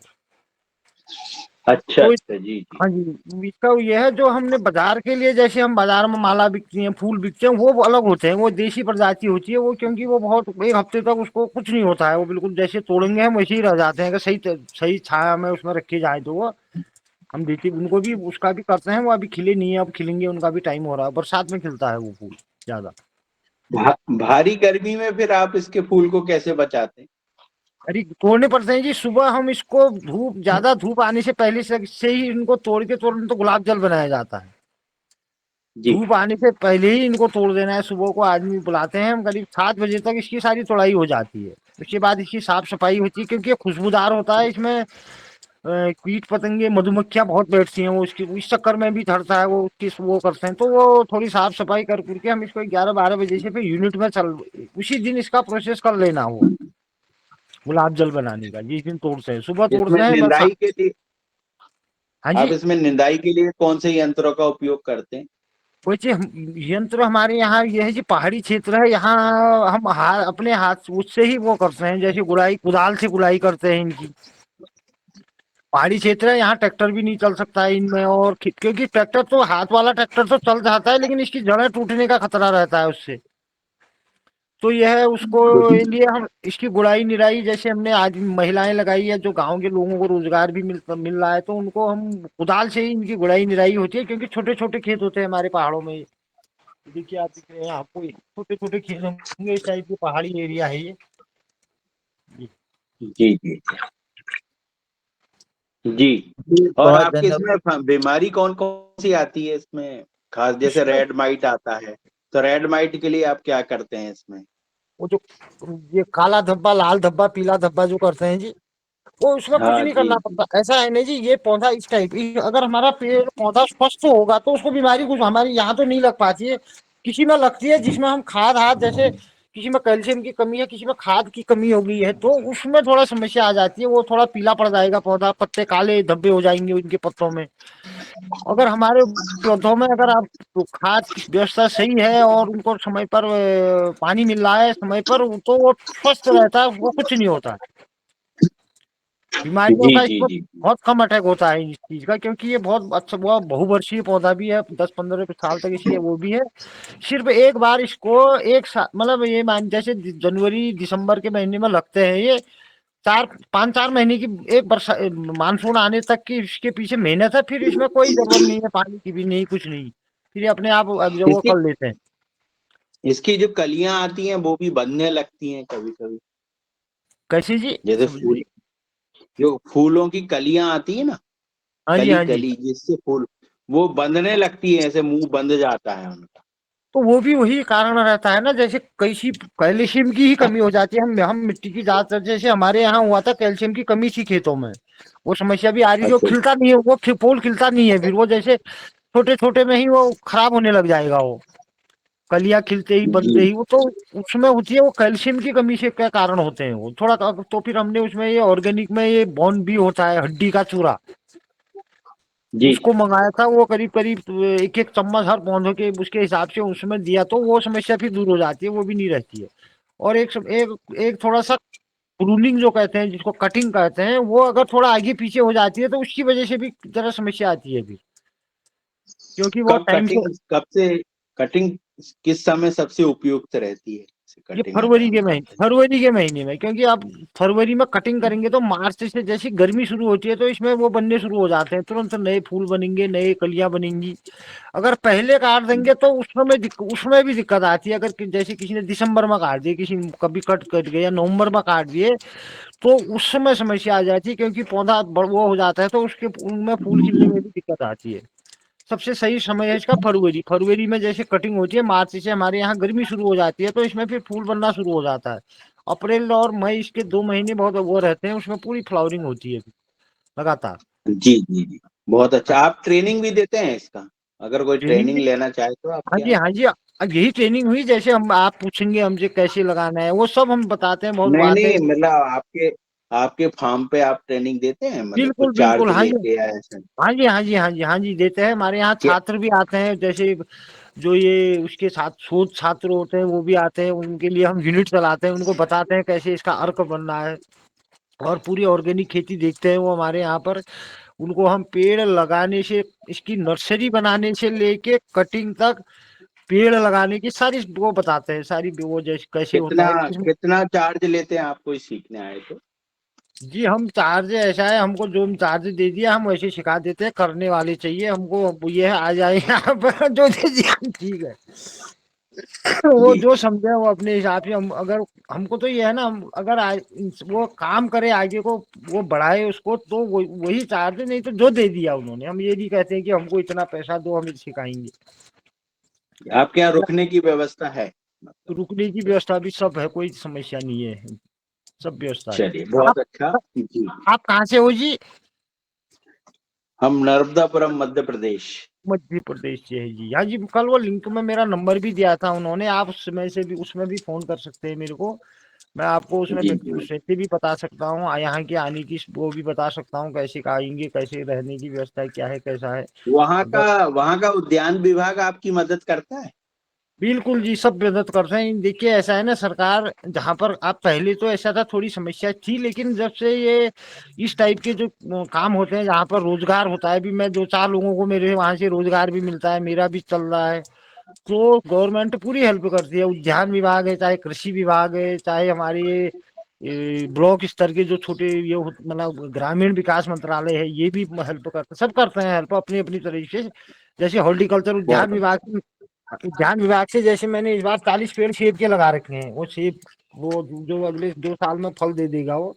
अच्छा तो अच्छा, जी जी। हाँ जी, इसका ये है जो हमने बाजार के लिए जैसे हम बाजार में माला बिकती हैं फूल बिकते हैं वो अलग होते हैं, वो देसी प्रजाति होती है वो। क्योंकि वो बहुत 1 हफ्ते तक उसको कुछ नहीं होता है, वो बिल्कुल जैसे तोड़ेंगे हम वैसे ही रह जाते हैं। अगर सही छाया में उसमें रखे जाए तो वो हम देती उनको भी उसका भी करते हैं। वो अभी खिले नहीं है, अब खिलेंगे, उनका भी टाइम हो रहा है। बरसात में खिलता है वो फूल ज्यादा। भारी गर्मी में फिर आप इसके फूल को कैसे बचाते हैं? अरे तोड़ने पड़ते हैं जी, सुबह हम इसको ज्यादा धूप आने से पहले से ही इनको तोड़ के तुरंत तो गुलाब जल बनाया जाता है। जी। धूप आने से पहले ही इनको तोड़ देना है। सुबह को आदमी बुलाते हैं हम, करीब 7 बजे तक इसकी सारी तोड़ाई हो जाती है। उसके बाद इसकी साफ सफाई होती है क्योंकि ये खुशबूदार होता है। इसमें कीट पतंगे मधुमक्खियां बहुत बैठती हैं, वो उसकी इस चक्कर में भी झड़ता है वो उसकी वो करते हैं। तो वो थोड़ी साफ सफाई कर करके हम इसको 11-12 बजे से फिर यूनिट में उसी दिन इसका प्रोसेस कर लेना हो गुलाब जल बनाने का। जिस दिन तोड़ते हैं सुबह इसमें तोड़ते हैं बस। निंदाई के लिए हाँ आप जी, इसमें निंदाई के लिए कौन से यंत्रों का उपयोग करते हैं? वैसे यंत्र हमारे यहाँ ये है जी पहाड़ी क्षेत्र है यहाँ। हम अपने हाथ उससे ही वो करते हैं, जैसे गुड़ाई कुदाल से गुड़ाई करते हैं इनकी। पहाड़ी क्षेत्र है यहाँ, ट्रैक्टर भी नहीं चल सकता है इनमें। और क्योंकि ट्रैक्टर तो हाथ वाला ट्रैक्टर तो चल जाता है लेकिन इसकी जड़ें टूटने का खतरा रहता है उससे। तो यह है उसको लिए हम इसकी गुड़ाई निराई जैसे हमने आज महिलाएं लगाई है, जो गांव के लोगों को रोजगार भी मिल रहा है, तो उनको हम कुदाल से ही इनकी गुड़ाई निराई होती है। क्योंकि छोटे छोटे खेत होते हैं हमारे पहाड़ों में। देखिए आप दिख रहे हैं आपको छोटे छोटे खेत होंगे, इस टाइप की पहाड़ी एरिया है ये। जी जी जी। और बहुत आपके धन्यवाद। इसमें बीमारी कौन कौन सी आती है इसमें खास? जैसे इसमें रेड माइट आता है, तो रेड माइट के लिए आप क्या करते हैं इसमें? वो जो ये काला धब्बा, लाल धब्बा, पीला धब्बा जो करते हैं जी, वो उसमें कुछ हाँ नहीं जी। करना पड़ता। ऐसा है नहीं जी, ये पौधा इस टाइप अगर हमारा पेड़ पौधा स्वस्थ होगा तो उसको बीमारी कुछ हमारी यहाँ तो नहीं लग पाती है। किसी में लगती है जिसमें हम खाद हाथ जैसे किसी में कैल्शियम की कमी है, किसी में खाद की कमी हो गई है, तो उसमें थोड़ा समस्या आ जाती है। वो थोड़ा पीला पड़ जाएगा पौधा, पत्ते काले धब्बे हो जाएंगे उनके पत्तों में। अगर हमारे पौधों में अगर आप तो खाद की व्यवस्था सही है और उनको समय पर पानी मिल रहा है समय पर, तो वो स्वस्थ रहता है, वो कुछ नहीं होता। बीमारियों जी का जी इसमें जी बहुत कम अटैक होता है इस चीज का, क्योंकि ये बहुत अच्छा वो बहुवर्षीय पौधा भी है, 10-15 साल तक इसलिए वो भी है। सिर्फ एक बार इसको मतलब ये मान जैसे जनवरी दिसंबर के महीने में लगते हैं ये 5-4 महीने की एक बरसा मानसून आने तक की इसके पीछे मेहनत है, फिर इसमें कोई जरूरत नहीं है पानी की भी नहीं, कुछ नहीं, फिर ये अपने आप जो वो इसकी कर लेते हैं। इसकी जो कलियां आती हैं वो भी बनने लगती हैं कभी कभी, कैसे जी? जैसे समझ फूल, नहीं। जो फूलों की कलियां आती है ना, हाँ जी, कली हाँ जी। कली जिससे फूल वो बंधने लगती है, ऐसे मुंह बंध जाता है उनका। तो वो भी वही कारण रहता है ना, जैसे कैल्शियम की ही कमी हो जाती है। हम मिट्टी की ज्यादातर, जैसे हमारे यहाँ हुआ था कैल्शियम की कमी थी खेतों में, वो समस्या भी आ रही, जो अच्छा। खिलता नहीं है, वो फूल खिलता नहीं है, फिर वो जैसे छोटे छोटे में ही वो खराब होने लग जाएगा, वो कलियां खिलते ही जी बनते ही वो तो उसमें होती है, वो कैल्शियम की कमी से क्या कारण होते हैं वो थोड़ा। तो फिर हमने उसमें ये ऑर्गेनिक में ये बॉन भी होता है, हड्डी का चूरा, जी उसको मंगाया था। वो करीब करीब 1-1 चम्मच हर पौधों के उसके हिसाब से उसमें दिया, तो वो समस्या फिर दूर हो जाती है, वो भी नहीं रहती है। और एक थोड़ा सा प्रूनिंग जो कहते हैं, जिसको कटिंग कहते हैं, वो अगर थोड़ा आगे पीछे हो जाती है तो उसकी वजह से भी जरा समस्या आती है फिर, क्योंकि वो कब टाइम से। कटिंग किस समय सबसे उपयुक्त रहती है, ये कटिंग हटाने के लिए? फरवरी के महीने में, क्योंकि आप फरवरी में कटिंग करेंगे तो मार्च से जैसी गर्मी शुरू होती है तो इसमें वो बनने शुरू हो जाते हैं, तुरंत नए फूल बनेंगे, नए कलियां बनेंगी। अगर पहले काट देंगे तो उसमें भी दिक्कत आती है। अगर जैसे किसी ने दिसंबर में काट दिए, किसी ने कभी कट गया, नवंबर में काट दिए, तो उस समय समस्या आ जाती है, क्योंकि पौधा वो हो जाता है तो उसके उनमें फूल खिलने में भी दिक्कत आती है। सबसे सही समय है इसका फरवरी। फरवरी में जैसे कटिंग होती है, मार्च से हमारे यहाँ गर्मी शुरू हो जाती है तो इसमें फिर फूल बनना शुरू हो जाता है। अप्रैल और मई इसके 2 महीने बहुत वो रहते हैं, उसमें पूरी फ्लावरिंग होती है लगातार। जी जी जी, बहुत अच्छा। आप ट्रेनिंग भी देते हैं इसका? अगर कोई ट्रेनिंग ट्रेनिंग भी। लेना चाहे तो हाँ आपके जी, यहाँ? हाँ जी, अब यही ट्रेनिंग हुई, जैसे हम आप पूछेंगे हमसे कैसे लगाना है, वो सब हम बताते हैं, बहुत नहीं बातें। नहीं, मतलब आपके आपके फार्म पे आप ट्रेनिंग देते हैं, मतलब बिल्कुल कुछ बिल्कुल, चार्ज हाँ जी, लेके या ऐसा? हाँ जी, हाँ जी, हाँ जी, हाँ जी, देते हैं। हमारे यहाँ क्या? छात्र भी आते हैं, जैसे जो ये उसके साथ शोध छात्र होते हैं वो भी आते हैं, उनके लिए हम यूनिट चलाते हैं, उनको बताते हैं कैसे इसका अर्क बनना है, और पूरी ऑर्गेनिक खेती देखते हैं वो हमारे यहाँ पर। उनको हम पेड़ लगाने से, इसकी नर्सरी बनाने से लेके कटिंग तक, पेड़ लगाने की सारी वो बताते हैं, सारी वो जैसे कैसे होता कितना है कितना चार्ज लेते हैं आप कोई सीखने आए तो? जी हम चार्ज ऐसा है, हमको जो हम चार्ज दे दिया हम वैसे सिखा देते हैं, करने वाले चाहिए हमको, ये है आ जाए यहाँ पर जो दे दिया ठीक है। वो जी जो समझे वो अपने हिसाब से, हम अगर हमको तो ये है ना, हम अगर वो काम करे आगे को, वो बढ़ाए उसको, तो वही चार्ज, नहीं तो जो दे दिया उन्होंने, हम ये नहीं कहते हैं कि हमको इतना पैसा दो हम सिखाएंगे। आपके यहाँ रुकने की व्यवस्था है मतलब? रुकने की व्यवस्था भी सब है, कोई समस्या नहीं है, सब व्यवस्था है। चलिए, बहुत आप अच्छा जी। आप कहाँ से हो जी? हम नर्मदापुरम, मध्य प्रदेश। मध्य प्रदेश से है जी। हाँ जी, कल वो लिंक में मेरा नंबर भी दिया था उन्होंने, आप उसमें से भी, उसमें भी फोन कर सकते हैं मेरे को। मैं आपको उसमें जी जी। उससे भी बता सकता हूँ, यहाँ के आने की वो भी बता सकता हूँ, कैसे आएंगे, कैसे रहने की व्यवस्था क्या है, कैसा है। अगर वहाँ का उद्यान विभाग आपकी मदद करता है? बिल्कुल जी, सब मदद करते हैं। देखिए ऐसा है ना, सरकार जहाँ पर, आप पहले तो ऐसा था, थोड़ी समस्या थी, लेकिन जब से ये इस टाइप के जो काम होते हैं जहाँ पर रोजगार होता है, भी मैं 2-4 लोगों को मेरे वहां से रोजगार भी मिलता है, मेरा भी चल रहा है, तो गवर्नमेंट पूरी हेल्प करती है। उद्यान विभाग है, चाहे कृषि विभाग है, चाहे हमारे ये ब्लॉक स्तर के जो छोटे ये मतलब ग्रामीण विकास मंत्रालय है, ये भी हेल्प करते, सब करते हैं हेल्प अपनी अपनी तरीके से। जैसे हॉर्टिकल्चर बहुत अच्छा। उद्यान विभाग से जैसे मैंने इस बार 40 पेड़ सेब के लगा रखे हैं, वो सेब वो जो अगले 2 साल में फल दे देगा, वो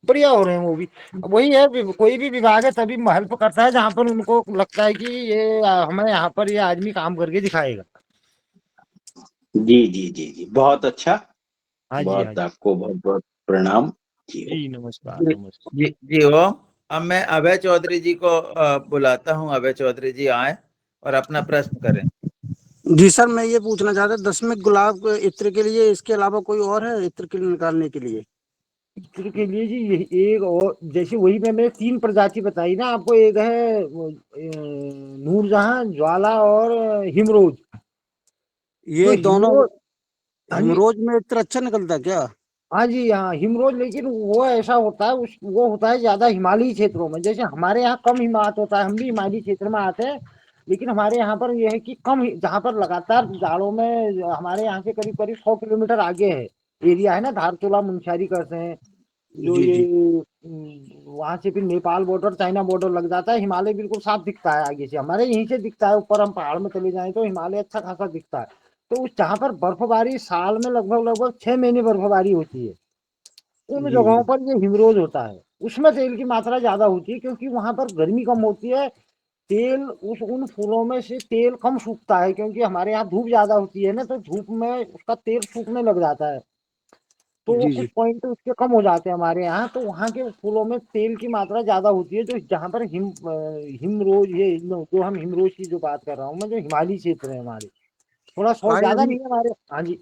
बढ़िया हो रहे हैं वो भी। वही है, कोई भी विभाग है तभी हेल्प करता है जहाँ पर उनको लगता है कि ये हमें यहाँ पर ये आदमी काम करके दिखाएगा। जी जी जी जी, बहुत अच्छा। हाँ जी, हाँ बहुत जी, आपको बहुत बहुत प्रणाम। जी जी नमस्कार जी नमस्कार। जी जी ओम। अब मैं अभय चौधरी जी को बुलाता हूँ, अभय चौधरी जी आए और अपना प्रश्न करें। जी सर, मैं ये पूछना चाहता था, 10 में गुलाब इत्र के लिए इसके अलावा कोई और है इत्र के लिए निकालने के लिए? चित्र के लिए जी यही एक, और जैसे वही मैंने 3 प्रजाति बताई ना आपको, एक है नूरजहां, ज्वाला और हिमरोज। जो ये दोनों हिमरोज, हाँ जी, हिमरोज में इत्र अच्छा निकलता है क्या? हाँ जी, हाँ हिमरोज, लेकिन वो ऐसा होता है वो होता है ज्यादा हिमालयी क्षेत्रों में। जैसे हमारे यहाँ कम हिमात होता है, हम भी हिमालयी क्षेत्र में आते हैं, लेकिन हमारे यहाँ पर यह है कि जहाँ पर लगातार जाड़ों में हमारे यहाँ से करीब करीब 100 किलोमीटर आगे है एरिया है ना, धारचूला मुनस्यारी करते हैं जो जी ये जी वहां से फिर नेपाल बॉर्डर चाइना बॉर्डर लग जाता है। हिमालय बिल्कुल साफ दिखता है आगे से, हमारे यहीं से दिखता है। ऊपर हम पहाड़ में चले जाएं तो हिमालय अच्छा खासा दिखता है। तो उस जहाँ पर बर्फबारी साल में लगभग लगभग 6 महीने बर्फबारी होती है, उन जी जगहों जी पर ये हिमरोज होता है। उसमें तेल की मात्रा ज्यादा होती है क्योंकि वहां पर गर्मी कम होती है। तेल उन फूलों में से तेल कम सूखता है, क्योंकि हमारे यहाँ धूप ज्यादा होती है ना, तो धूप में उसका तेल सूखने लग जाता है। तो वो जी कुछ जी पॉइंट उसके कम हो जाते हैं हमारे यहाँ, तो वहाँ के फूलों में तेल की मात्रा ज्यादा होती है। जो जहाँ पर हिमरोज जो हम हिमरोज की जो बात कर रहा हूँ मैं, जो हिमालयी क्षेत्र है हमारे, थोड़ा सौ भाई ज्यादा अभी नहीं है हमारे। हाँ जी,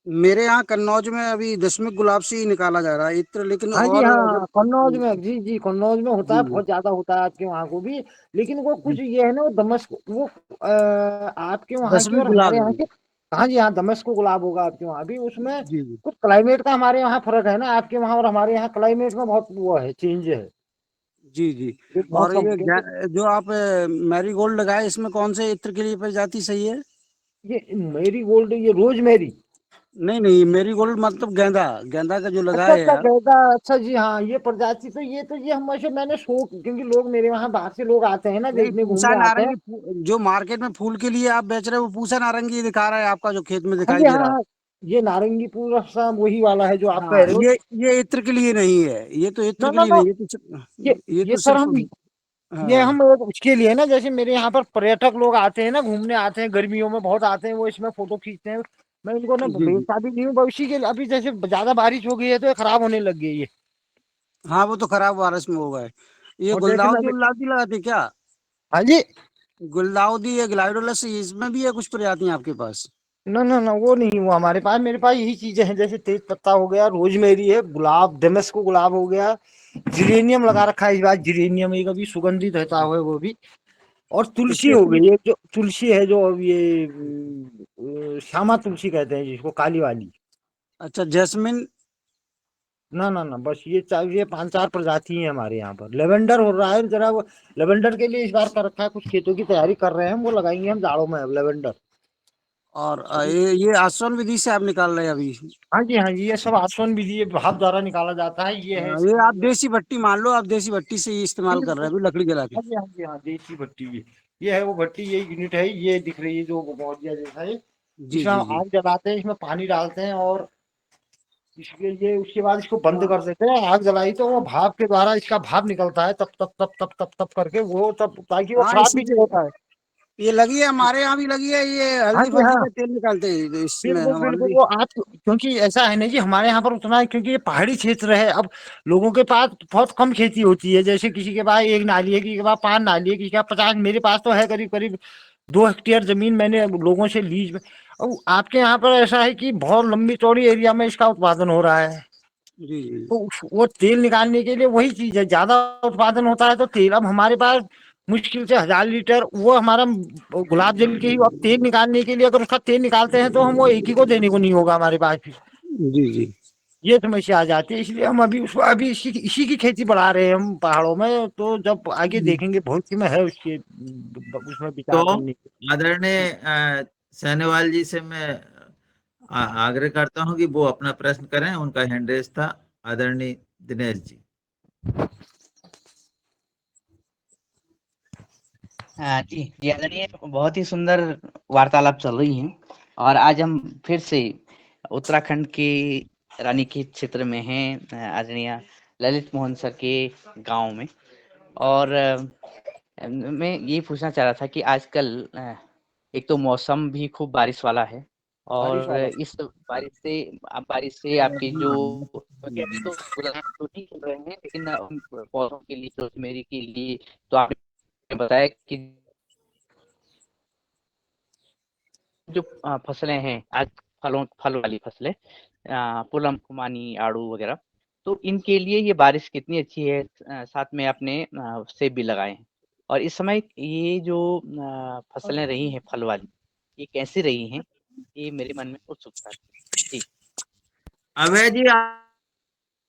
मेरे यहाँ कन्नौज में अभी दशमिक गुलाब से ही निकाला जा रहा है इत्र, लेकिन हाँ जी, और अगर हाँ कन्नौज में, जी जी कन्नौज में होता है, जी जी बहुत ज्यादा होता है आपके वहाँ को भी। लेकिन वो कुछ ये है ना, वो दमस्क वो आपके वहाँ की दशमिक और गुलाब हमारे है यहाँ वो। के। हाँ जी, हाँ दमस्क गुलाब होगा आपके वहाँ भी। उसमें जी जी कुछ क्लाइमेट का हमारे यहाँ फर्क है ना, आपके वहाँ और हमारे यहाँ क्लाइमेट में बहुत वो है, चेंज है, जी जी। एक और मौसम ये क्योंकि जो आप मैरी गोल्ड लगाए, इसमें कौन से इत्र के लिए प्रजाति सही है? ये मेरी गोल्ड, ये रोज मेरी। नहीं नहीं, मेरी गोल्ड मतलब गेंदा, गेंदा का जो अच्छा लगाए हैं अच्छा, आप। गेंदा, अच्छा जी, हाँ ये प्रजाति तो ये हम वैसे मैंने शो, क्योंकि लोग मेरे वहाँ बाहर से लोग आते हैं ना, नहीं, देखने पूसा घूमने आते हैं। नारंगी जो मार्केट में फूल के लिए आप बेच रहे हो, वो पूसा नारंगी दिखा रहा है आपका, जो खेत में हाँ दिखाई जी, दे हाँ रहा हाँ, ये नारंगी पूरा सा वही वाला है जो आप कह हाँ, रहे हो। ये इत्र के लिए नहीं है, ये तो इत्र नो के नो लिए नो, नहीं, ये ये ये तो सर सिर्फ हम ये हाँ। हम एक उसके लिए ना, जैसे मेरे यहाँ पर पर्यटक लोग आते हैं ना, घूमने आते हैं, गर्मियों में बहुत आते हैं, वो इसमें फोटो खींचते हैं। मैं इनको ना जी जी। बेचता भी नहीं हूँ भविष्य के लिए। अभी जैसे ज्यादा बारिश हो गई है तो ये खराब होने लग गई है। हाँ, वो तो खराब बारिश में होगा। ये और जैसे मैं गुलदाउदी उल्लादी लगाते क्या? हाँ जी, गुलदाउदी या ग्लाइडोलस, इसमें भी है कुछ प्रजातियां आपके पास? ना ना ना, वो नहीं हुआ हमारे पास। मेरे पास यही चीजें हैं, जैसे तेज पत्ता हो गया, रोजमेरी है, गुलाब डेमस्क गुलाब हो गया, जिरेनियम लगा रखा है इस बार। जिरेनियम एक अभी सुगंधित रहता है वो भी। और तुलसी इसके हो फूल गई, ये जो तुलसी है जो अब ये श्यामा तुलसी कहते हैं जिसको, काली वाली। अच्छा, जैस्मिन। ना ना ना, बस ये 5-4 प्रजाति है हमारे यहाँ पर। लेवेंडर हो रहा है जरा, वो लेवेंडर के लिए इस बार कर रखा है, कुछ खेतों की तैयारी कर रहे हैं हम, वो लगाएंगे हम जाड़ों में अब लेवेंडर। और ये आसवन विधि से आप निकाल रहे हैं अभी? हाँ जी, हाँ जी, ये सब आसवन विधि, ये भाप द्वारा निकाला जाता है, ये है ये इसकी। आप देसी भट्टी मान लो, आप देसी भट्टी से ही हाँ इस्तेमाल कर रहे हैं अभी, लकड़ी जला के। जी, हाँ जी, हाँ देसी भट्टी ये है वो भट्टी, ये यूनिट है, ये दिख रही है जो मौजिया जैसा है। जी इसमें जी हम जी। आग जलाते हैं, इसमें पानी डालते हैं, और इसके ये उसके बाद इसको बंद कर देते हैं। आग जलाई तो वो भाप के द्वारा इसका भाप निकलता है, तब तब तब तब तब तब करके वो, तब ताकि वो हाँ, खराब भी नहीं इसीलिए होता है। ये लगी है, हमारे यहाँ भी लगी है, ये हाँ हल्दी जी, फल्दी हाँ का तेल निकालते हैं तो इसमें बिल्कुल हम बिल्कुल, हल्दी। वो आप, क्योंकि ऐसा है ना जी, हमारे यहाँ पर उतना है क्योंकि ये पहाड़ी क्षेत्र है। अब लोगों के पास बहुत कम खेती होती है, जैसे किसी के पास 1 नाली है, किसी के पास 5 नाली है, किसी के पास 50। मेरे पास तो है करीब करीब 2 हेक्टेयर जमीन, मैंने लोगों से लीज में। अब आपके यहाँ पर ऐसा है कि बहुत लंबी चौड़ी एरिया में इसका उत्पादन हो रहा है। जी जी तो वो तेल निकालने के लिए वही चीज है, ज्यादा उत्पादन होता है तो तेल। अब हमारे पास मुश्किल से 1000 लीटर वो हमारा गुलाब जल के ही, अब तेल निकालने के लिए अगर उसका तेल निकालते हैं तो हम वो एक ही को देने को नहीं होगा हमारे पास फिर। जी जी। ये समस्या आ जाती है, इसलिए हम अभी इसी की खेती बढ़ा रहे हैं हम पहाड़ों में। तो जब आगे देखेंगे भविष्य में है उसके उसमें तो विचार करने की। आदरणीय सान्याल जी से मैं आग्रह करता हूं कि वो अपना प्रश्न करें, उनका हैंड रेस था। आदरणीय दिनेश जी। हाँ जी जी आदरणीय, बहुत ही सुंदर वार्तालाप चल रही है। और आज हम फिर से उत्तराखंड के रानीखेत क्षेत्र में हैं, आदरणीय ललित मोहन सर के गांव में। और मैं ये पूछना चाह रहा था कि आजकल एक तो मौसम भी खूब बारिश वाला है, बारिश और वाला। इस बारिश से आपकी जो, क्योंकि अभी तो गुलाब तो नहीं खिल रहे हैं, लेकिन पौधों के लिए, रोजमेरी के लिए, तो आपने बताया कि जो फसलें हैं आज, फल वाली फसलें, पुलम, खुमानी, आड़ू वगैरह, तो इनके लिए ये बारिश कितनी अच्छी है। साथ में आपने सेब भी लगाए हैं, और इस समय ये जो फसलें रही हैं फल वाली, ये कैसी रही हैं, ये मेरे मन में उत्सुकता थी। जी। अभय जी,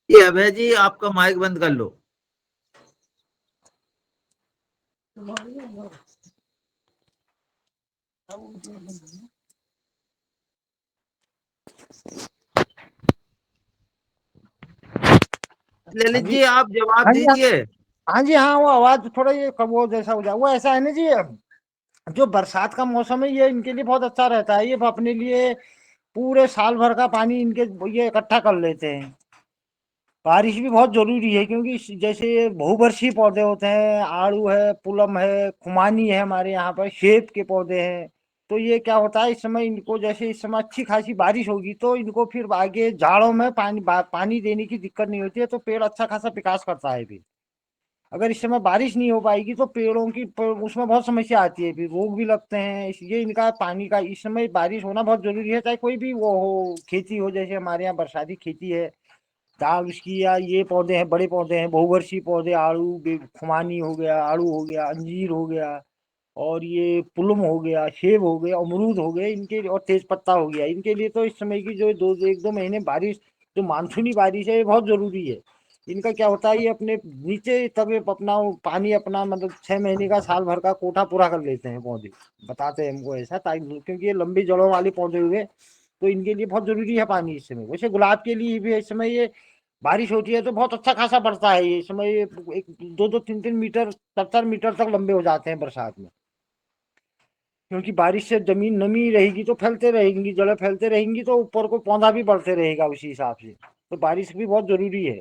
ये अभय जी आपका माइक बंद कर लो। ललित जी आप जवाब हाँ जी, दीजिए। हाँ जी, हाँ, वो आवाज थोड़ा ये वो जैसा हो जाए, वो ऐसा है ना जी, जो बरसात का मौसम है ये इनके लिए बहुत अच्छा रहता है। ये अपने लिए पूरे साल भर का पानी इनके ये इकट्ठा कर लेते हैं। बारिश भी बहुत जरूरी है, क्योंकि जैसे बहुवर्षीय पौधे होते हैं, आड़ू है, पुलम है, खुमानी है, हमारे यहाँ पर सेब के पौधे हैं। तो ये क्या होता है, इस समय इनको जैसे इस समय अच्छी खासी बारिश होगी तो इनको फिर आगे जाड़ों में पानी देने की दिक्कत नहीं होती है, तो पेड़ अच्छा खासा विकास करता है। फिर अगर इस समय बारिश नहीं हो पाएगी तो पेड़ों की उसमें बहुत समस्या आती है, फिर रोग भी लगते हैं। इसलिए इनका पानी का इस समय बारिश होना बहुत जरूरी है, चाहे कोई भी वो हो खेती हो। जैसे हमारे यहाँ बरसाती खेती है, दाल उसकी, या ये पौधे हैं, बड़े पौधे हैं, बहुवर्षीय पौधे, आड़ू खुमानी हो गया, आड़ू हो गया, अंजीर हो गया, और ये पुलम हो गया, सेब हो गया, अमरूद हो गए इनके, और तेज पत्ता हो गया। इनके लिए तो इस समय की जो एक दो महीने बारिश, जो मानसूनी बारिश है, ये बहुत जरूरी है। इनका क्या होता है, ये अपने नीचे तक अपना पानी अपना मतलब 6 महीने का साल भर का कोटा पूरा कर लेते हैं पौधे, बताते हैं हमको ऐसा, ताकि क्योंकि ये लंबी जड़ों वाले पौधे हुए तो इनके लिए बहुत जरूरी है पानी इस समय। वैसे गुलाब के लिए भी इस समय ये बारिश होती है तो बहुत अच्छा खासा बढ़ता है। ये इस समय ये 2-2, 3-3 मीटर 70 मीटर तक लंबे हो जाते हैं बरसात में, क्योंकि बारिश से जमीन नमी रहेगी तो फैलते रहेंगी, जड़ें फैलते रहेंगी तो ऊपर को पौधा भी बढ़ते रहेगा उसी हिसाब से। तो बारिश भी बहुत जरूरी है।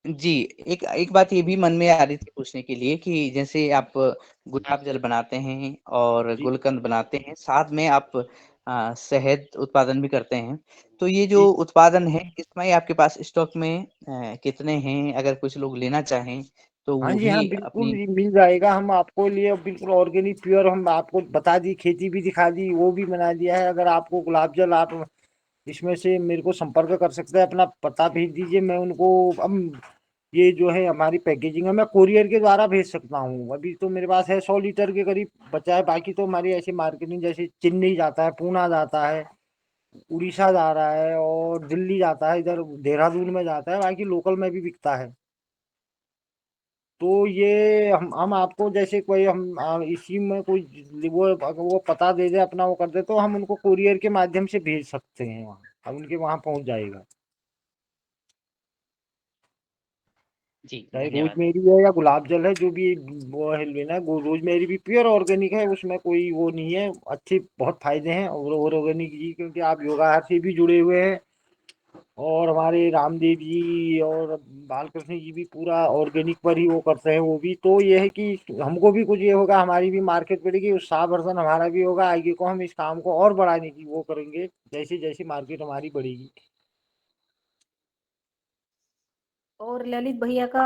जी, एक बात ये भी मन में आ रही थी पूछने के लिए कि जैसे आप गुलाब जल बनाते हैं और जी गुलकंद बनाते हैं, साथ में आप शहद उत्पादन भी करते हैं। तो ये जो जी उत्पादन है, इसमें आपके पास स्टॉक में कितने हैं? अगर कुछ लोग लेना चाहें, तो हाँ वो जी, हाँ, भी बिल्कुल अपनी ये मिल जाएगा। हम आपको लिए बिल्कुल ऑर्गेनिक प्योर हम आपको बता दी, खेती भी दिखा दी, वो भी बना दिया है। अगर आपको गुलाब जल आप इसमें से मेरे को संपर्क कर सकते हैं, अपना पता भेज दीजिए, मैं उनको हम ये जो है हमारी पैकेजिंग है, मैं कोरियर के द्वारा भेज सकता हूँ। अभी तो मेरे पास है 100 लीटर के करीब बचा है। बाकी तो हमारी ऐसी मार्केटिंग, जैसे चेन्नई जाता है, पूना जाता है, उड़ीसा जा रहा है, और दिल्ली जाता है, इधर देहरादून में जाता है, बाकी लोकल में भी बिकता है। तो ये हम आपको जैसे कोई हम इसी में कोई वो अगर वो पता दे दे अपना, वो कर दे, तो हम उनको कुरियर के माध्यम से भेज सकते हैं वहाँ, अब उनके वहाँ पहुँच जाएगा। जी, चाहे धन्यवाद। रोजमेरी है या गुलाब जल है, जो भी वो है लेना है। रोजमेरी भी प्योर ऑर्गेनिक है, उसमें कोई वो नहीं है। अच्छे बहुत फायदे हैं और ऑर्गेनिक जी, क्योंकि आप योगाहार से भी जुड़े हुए हैं, और हमारे रामदेव जी और बालकृष्ण जी भी पूरा ऑर्गेनिक पर ही वो करते हैं। वो भी तो ये है कि हमको भी कुछ ये होगा, हमारी भी मार्केट बढ़ेगी, उत्साह वर्धन हमारा भी होगा, आगे को हम इस काम को और बढ़ाने की वो करेंगे जैसे जैसे मार्केट हमारी बढ़ेगी। और ललित भैया का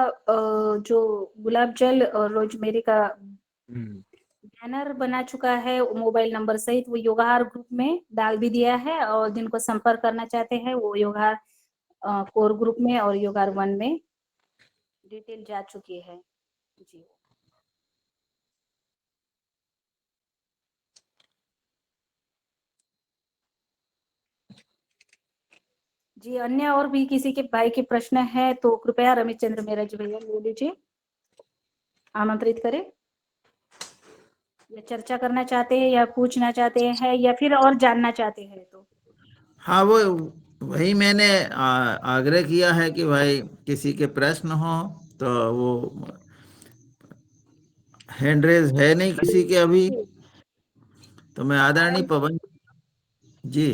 जो गुलाब जल और रोजमेरी का हम्म। बैनर बना चुका है, मोबाइल नंबर सहित, वो योगाहार ग्रुप में डाल भी दिया है, और जिनको संपर्क करना चाहते हैं वो योगाहार कोर ग्रुप में और योगाहार 1 में डिटेल जा चुकी है जी। जी, अन्य और भी किसी के भाई के प्रश्न है तो कृपया रमेश चंद्र मेहरा जी भैया ले लीजिए, आमंत्रित करें, या चर्चा करना चाहते हैं, या पूछना चाहते हैं, या फिर और जानना चाहते हैं तो। हाँ, वो वही मैंने आग्रह किया है कि भाई किसी के प्रश्न हो तो वो हैंड रेज है नहीं किसी के अभी, तो मैं आदरणीय पवन जी,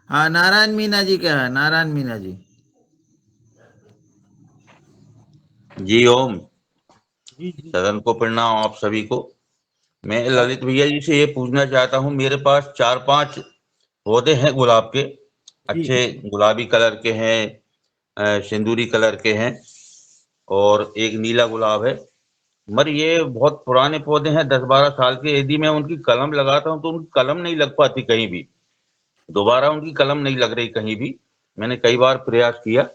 हाँ, नारायण मीना जी क्या है, नारायण मीना जी। जी ओम, जी जी सदन को प्रणाम आप सभी को। मैं हाँ ललित भैया जी से ये पूछना चाहता हूँ, मेरे पास 4-5 पौधे हैं गुलाब के, जी अच्छे गुलाबी कलर के हैं, सिंदूरी कलर के हैं, और एक नीला गुलाब है। मगर ये बहुत पुराने पौधे हैं, 10-12 साल के। यदि मैं उनकी कलम लगाता हूँ तो उनकी कलम नहीं लग पाती कहीं भी, दोबारा उनकी कलम नहीं लग रही कहीं भी। मैंने कई बार प्रयास किया।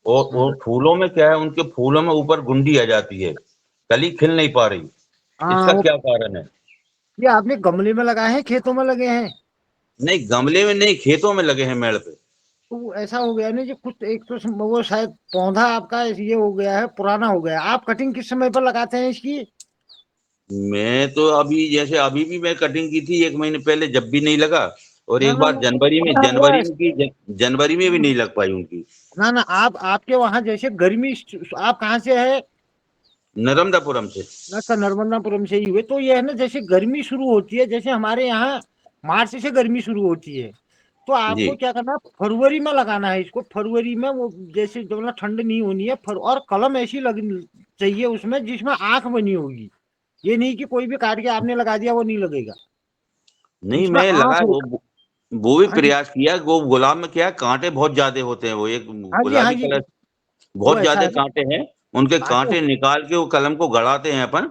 और फूलों में क्या है, उनके फूलों में ऊपर गुंडी आ जाती है, कली खिल नहीं पा रही। हाँ, इसका वो क्या कारण है? ये आपने गमले में लगाए हैं, खेतों में लगे हैं? नहीं, गमले में नहीं, खेतों में लगे हैं मेड़ पे। तो ऐसा हो गया ना जी, कुछ एक तो वो शायद पौधा आपका ये हो गया है, पुराना हो गया है। आप कटिंग किस समय पर लगाते हैं इसकी? मैं तो अभी, जैसे अभी भी मैं कटिंग की थी 1 महीने पहले, जब भी नहीं लगा, और ना एक ना बार ना, जनवरी में भी नहीं लग पाई उनकी। ना आप आपके वहां जैसे गर्मी, आप कहाँ से है? नर्मदापुरम से। अच्छा, नर्मदापुरम से ही हुए। तो ये है ना, जैसे गर्मी शुरू होती है, जैसे हमारे यहाँ मार्च से गर्मी शुरू होती है, तो जी। आपको क्या करना है, फरवरी में लगाना है इसको। फरवरी में वो जैसे जब ना ठंड नहीं होनी है, और कलम ऐसी लग चाहिए उसमें जिसमें आंख बनी होगी। ये नहीं कि कोई भी काट के आपने लगा दिया, वो नहीं लगेगा। नहीं, उसमें मैं लगा आंख हो। वो भी हाँ जी, प्रयास किया। वो गुलाब में क्या है, कांटे बहुत ज्यादा होते हैं, वो एक हाँ जी, हाँ गुलाबी जी। कलर, वो बहुत ऐसा ज्यादा है ना, कांटे हैं। उनके कांटे। कांटे निकाल के वो कलम को गड़ाते हैं अपन।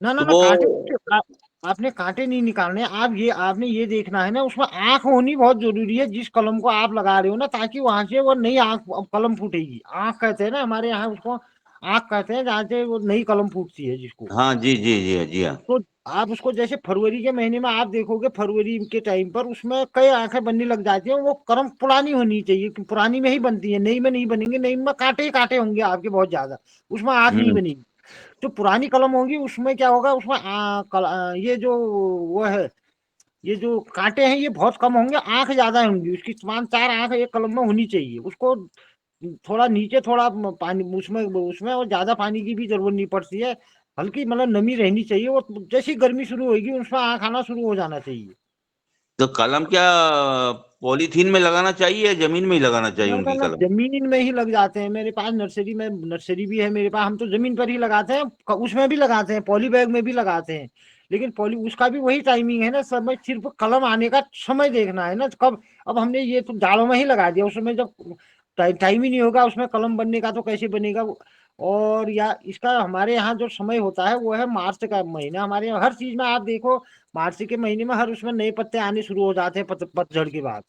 ना तो ना, कांटे वो, आपने कांटे नहीं निकालने। आप ये आपने ये देखना है ना, उसमें आंख होनी बहुत जरूरी है जिस कलम को आप लगा रहे हो ना, ताकि वहां से वो नई आंख, अब कलम फूटेगी। आंख कहते हैं ना हमारे यहाँ उसको, आंख कहते हैं जहाँ से वो नई कलम फूटती है जिसको। हाँ जी जी जी जी हाँ। तो आप उसको जैसे फरवरी के महीने में आप देखोगे, फरवरी के टाइम पर उसमें कई आंखें बनने लग जाती हैं। वो कलम पुरानी होनी चाहिए, कि पुरानी में ही बनती है, नई में नहीं बनेंगे। नई में कांटे ही कांटे होंगे आपके बहुत ज्यादा, उसमें आंख नहीं हम्म। बनेगी। जो पुरानी कलम होगी उसमें क्या होगा, उसमें ये जो वो है, ये जो कांटे हैं ये बहुत कम होंगे, आंख ज्यादा होंगी उसकी। 5-4 आंख एक कलम में होनी चाहिए। उसको थोड़ा नीचे, थोड़ा पानी उसमें उसमें और ज्यादा पानी की भी जरूरत नहीं पड़ती है। हल्की मतलब नमी रहनी चाहिए। वो जैसी गर्मी शुरू होगी उसमें आंख आना शुरू हो जाना चाहिए। तो कलम क्या पॉलीथीन में लगाना चाहिए या जमीन में ही लगाना चाहिए ना ना उनकी ना, कलम? जमीन में ही लग जाते हैं। मेरे पास नर्सरी में, नर्सरी भी है मेरे पास। हम तो जमीन पर ही लगाते हैं, उसमें भी लगाते हैं, पॉली बैग में भी लगाते हैं। लेकिन पॉली, उसका भी वही टाइमिंग है ना, समय सिर्फ कलम आने का समय देखना है ना कब। अब हमने ये तो जाड़ों में ही लगा दिया, उसमें जब टाइम ही नहीं होगा उसमें कलम बनने का, तो कैसे बनेगा और या इसका हमारे यहाँ जो समय होता है वो है मार्च का महीना। हमारे यहाँ हर चीज में आप देखो, मार्च के महीने में हर उसमें नए पत्ते आने शुरू हो जाते हैं, पतझड़ के बाद।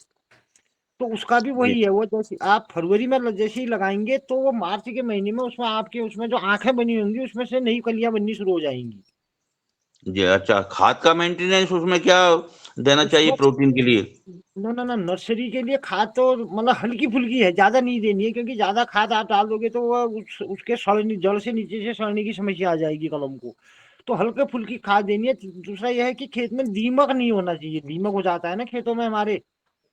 तो उसका भी जी वही है। वो जैसे आप फरवरी में जैसे ही लगाएंगे, तो वो मार्च के महीने में उसमें आपके उसमें जो आंखें बनी होंगी उसमें से नई कलियां बननी शुरू हो जाएंगी। जी। अच्छा, खाद का मेंटेनेंस उसमें क्या देना चाहिए उसको प्रोटीन के लिए? ना ना ना, नर्सरी के लिए खाद तो मतलब हल्की फुल्की है, ज्यादा नहीं देनी है। क्योंकि ज्यादा खाद आप डाल दोगे तो वो उसके सड़ने, जड़ से नीचे से सड़ने की समस्या आ जाएगी कलम को। तो हल्के फुल्की खाद देनी है। दूसरा यह है कि खेत में दीमक नहीं होना चाहिए। दीमक हो जाता है ना खेतों में हमारे,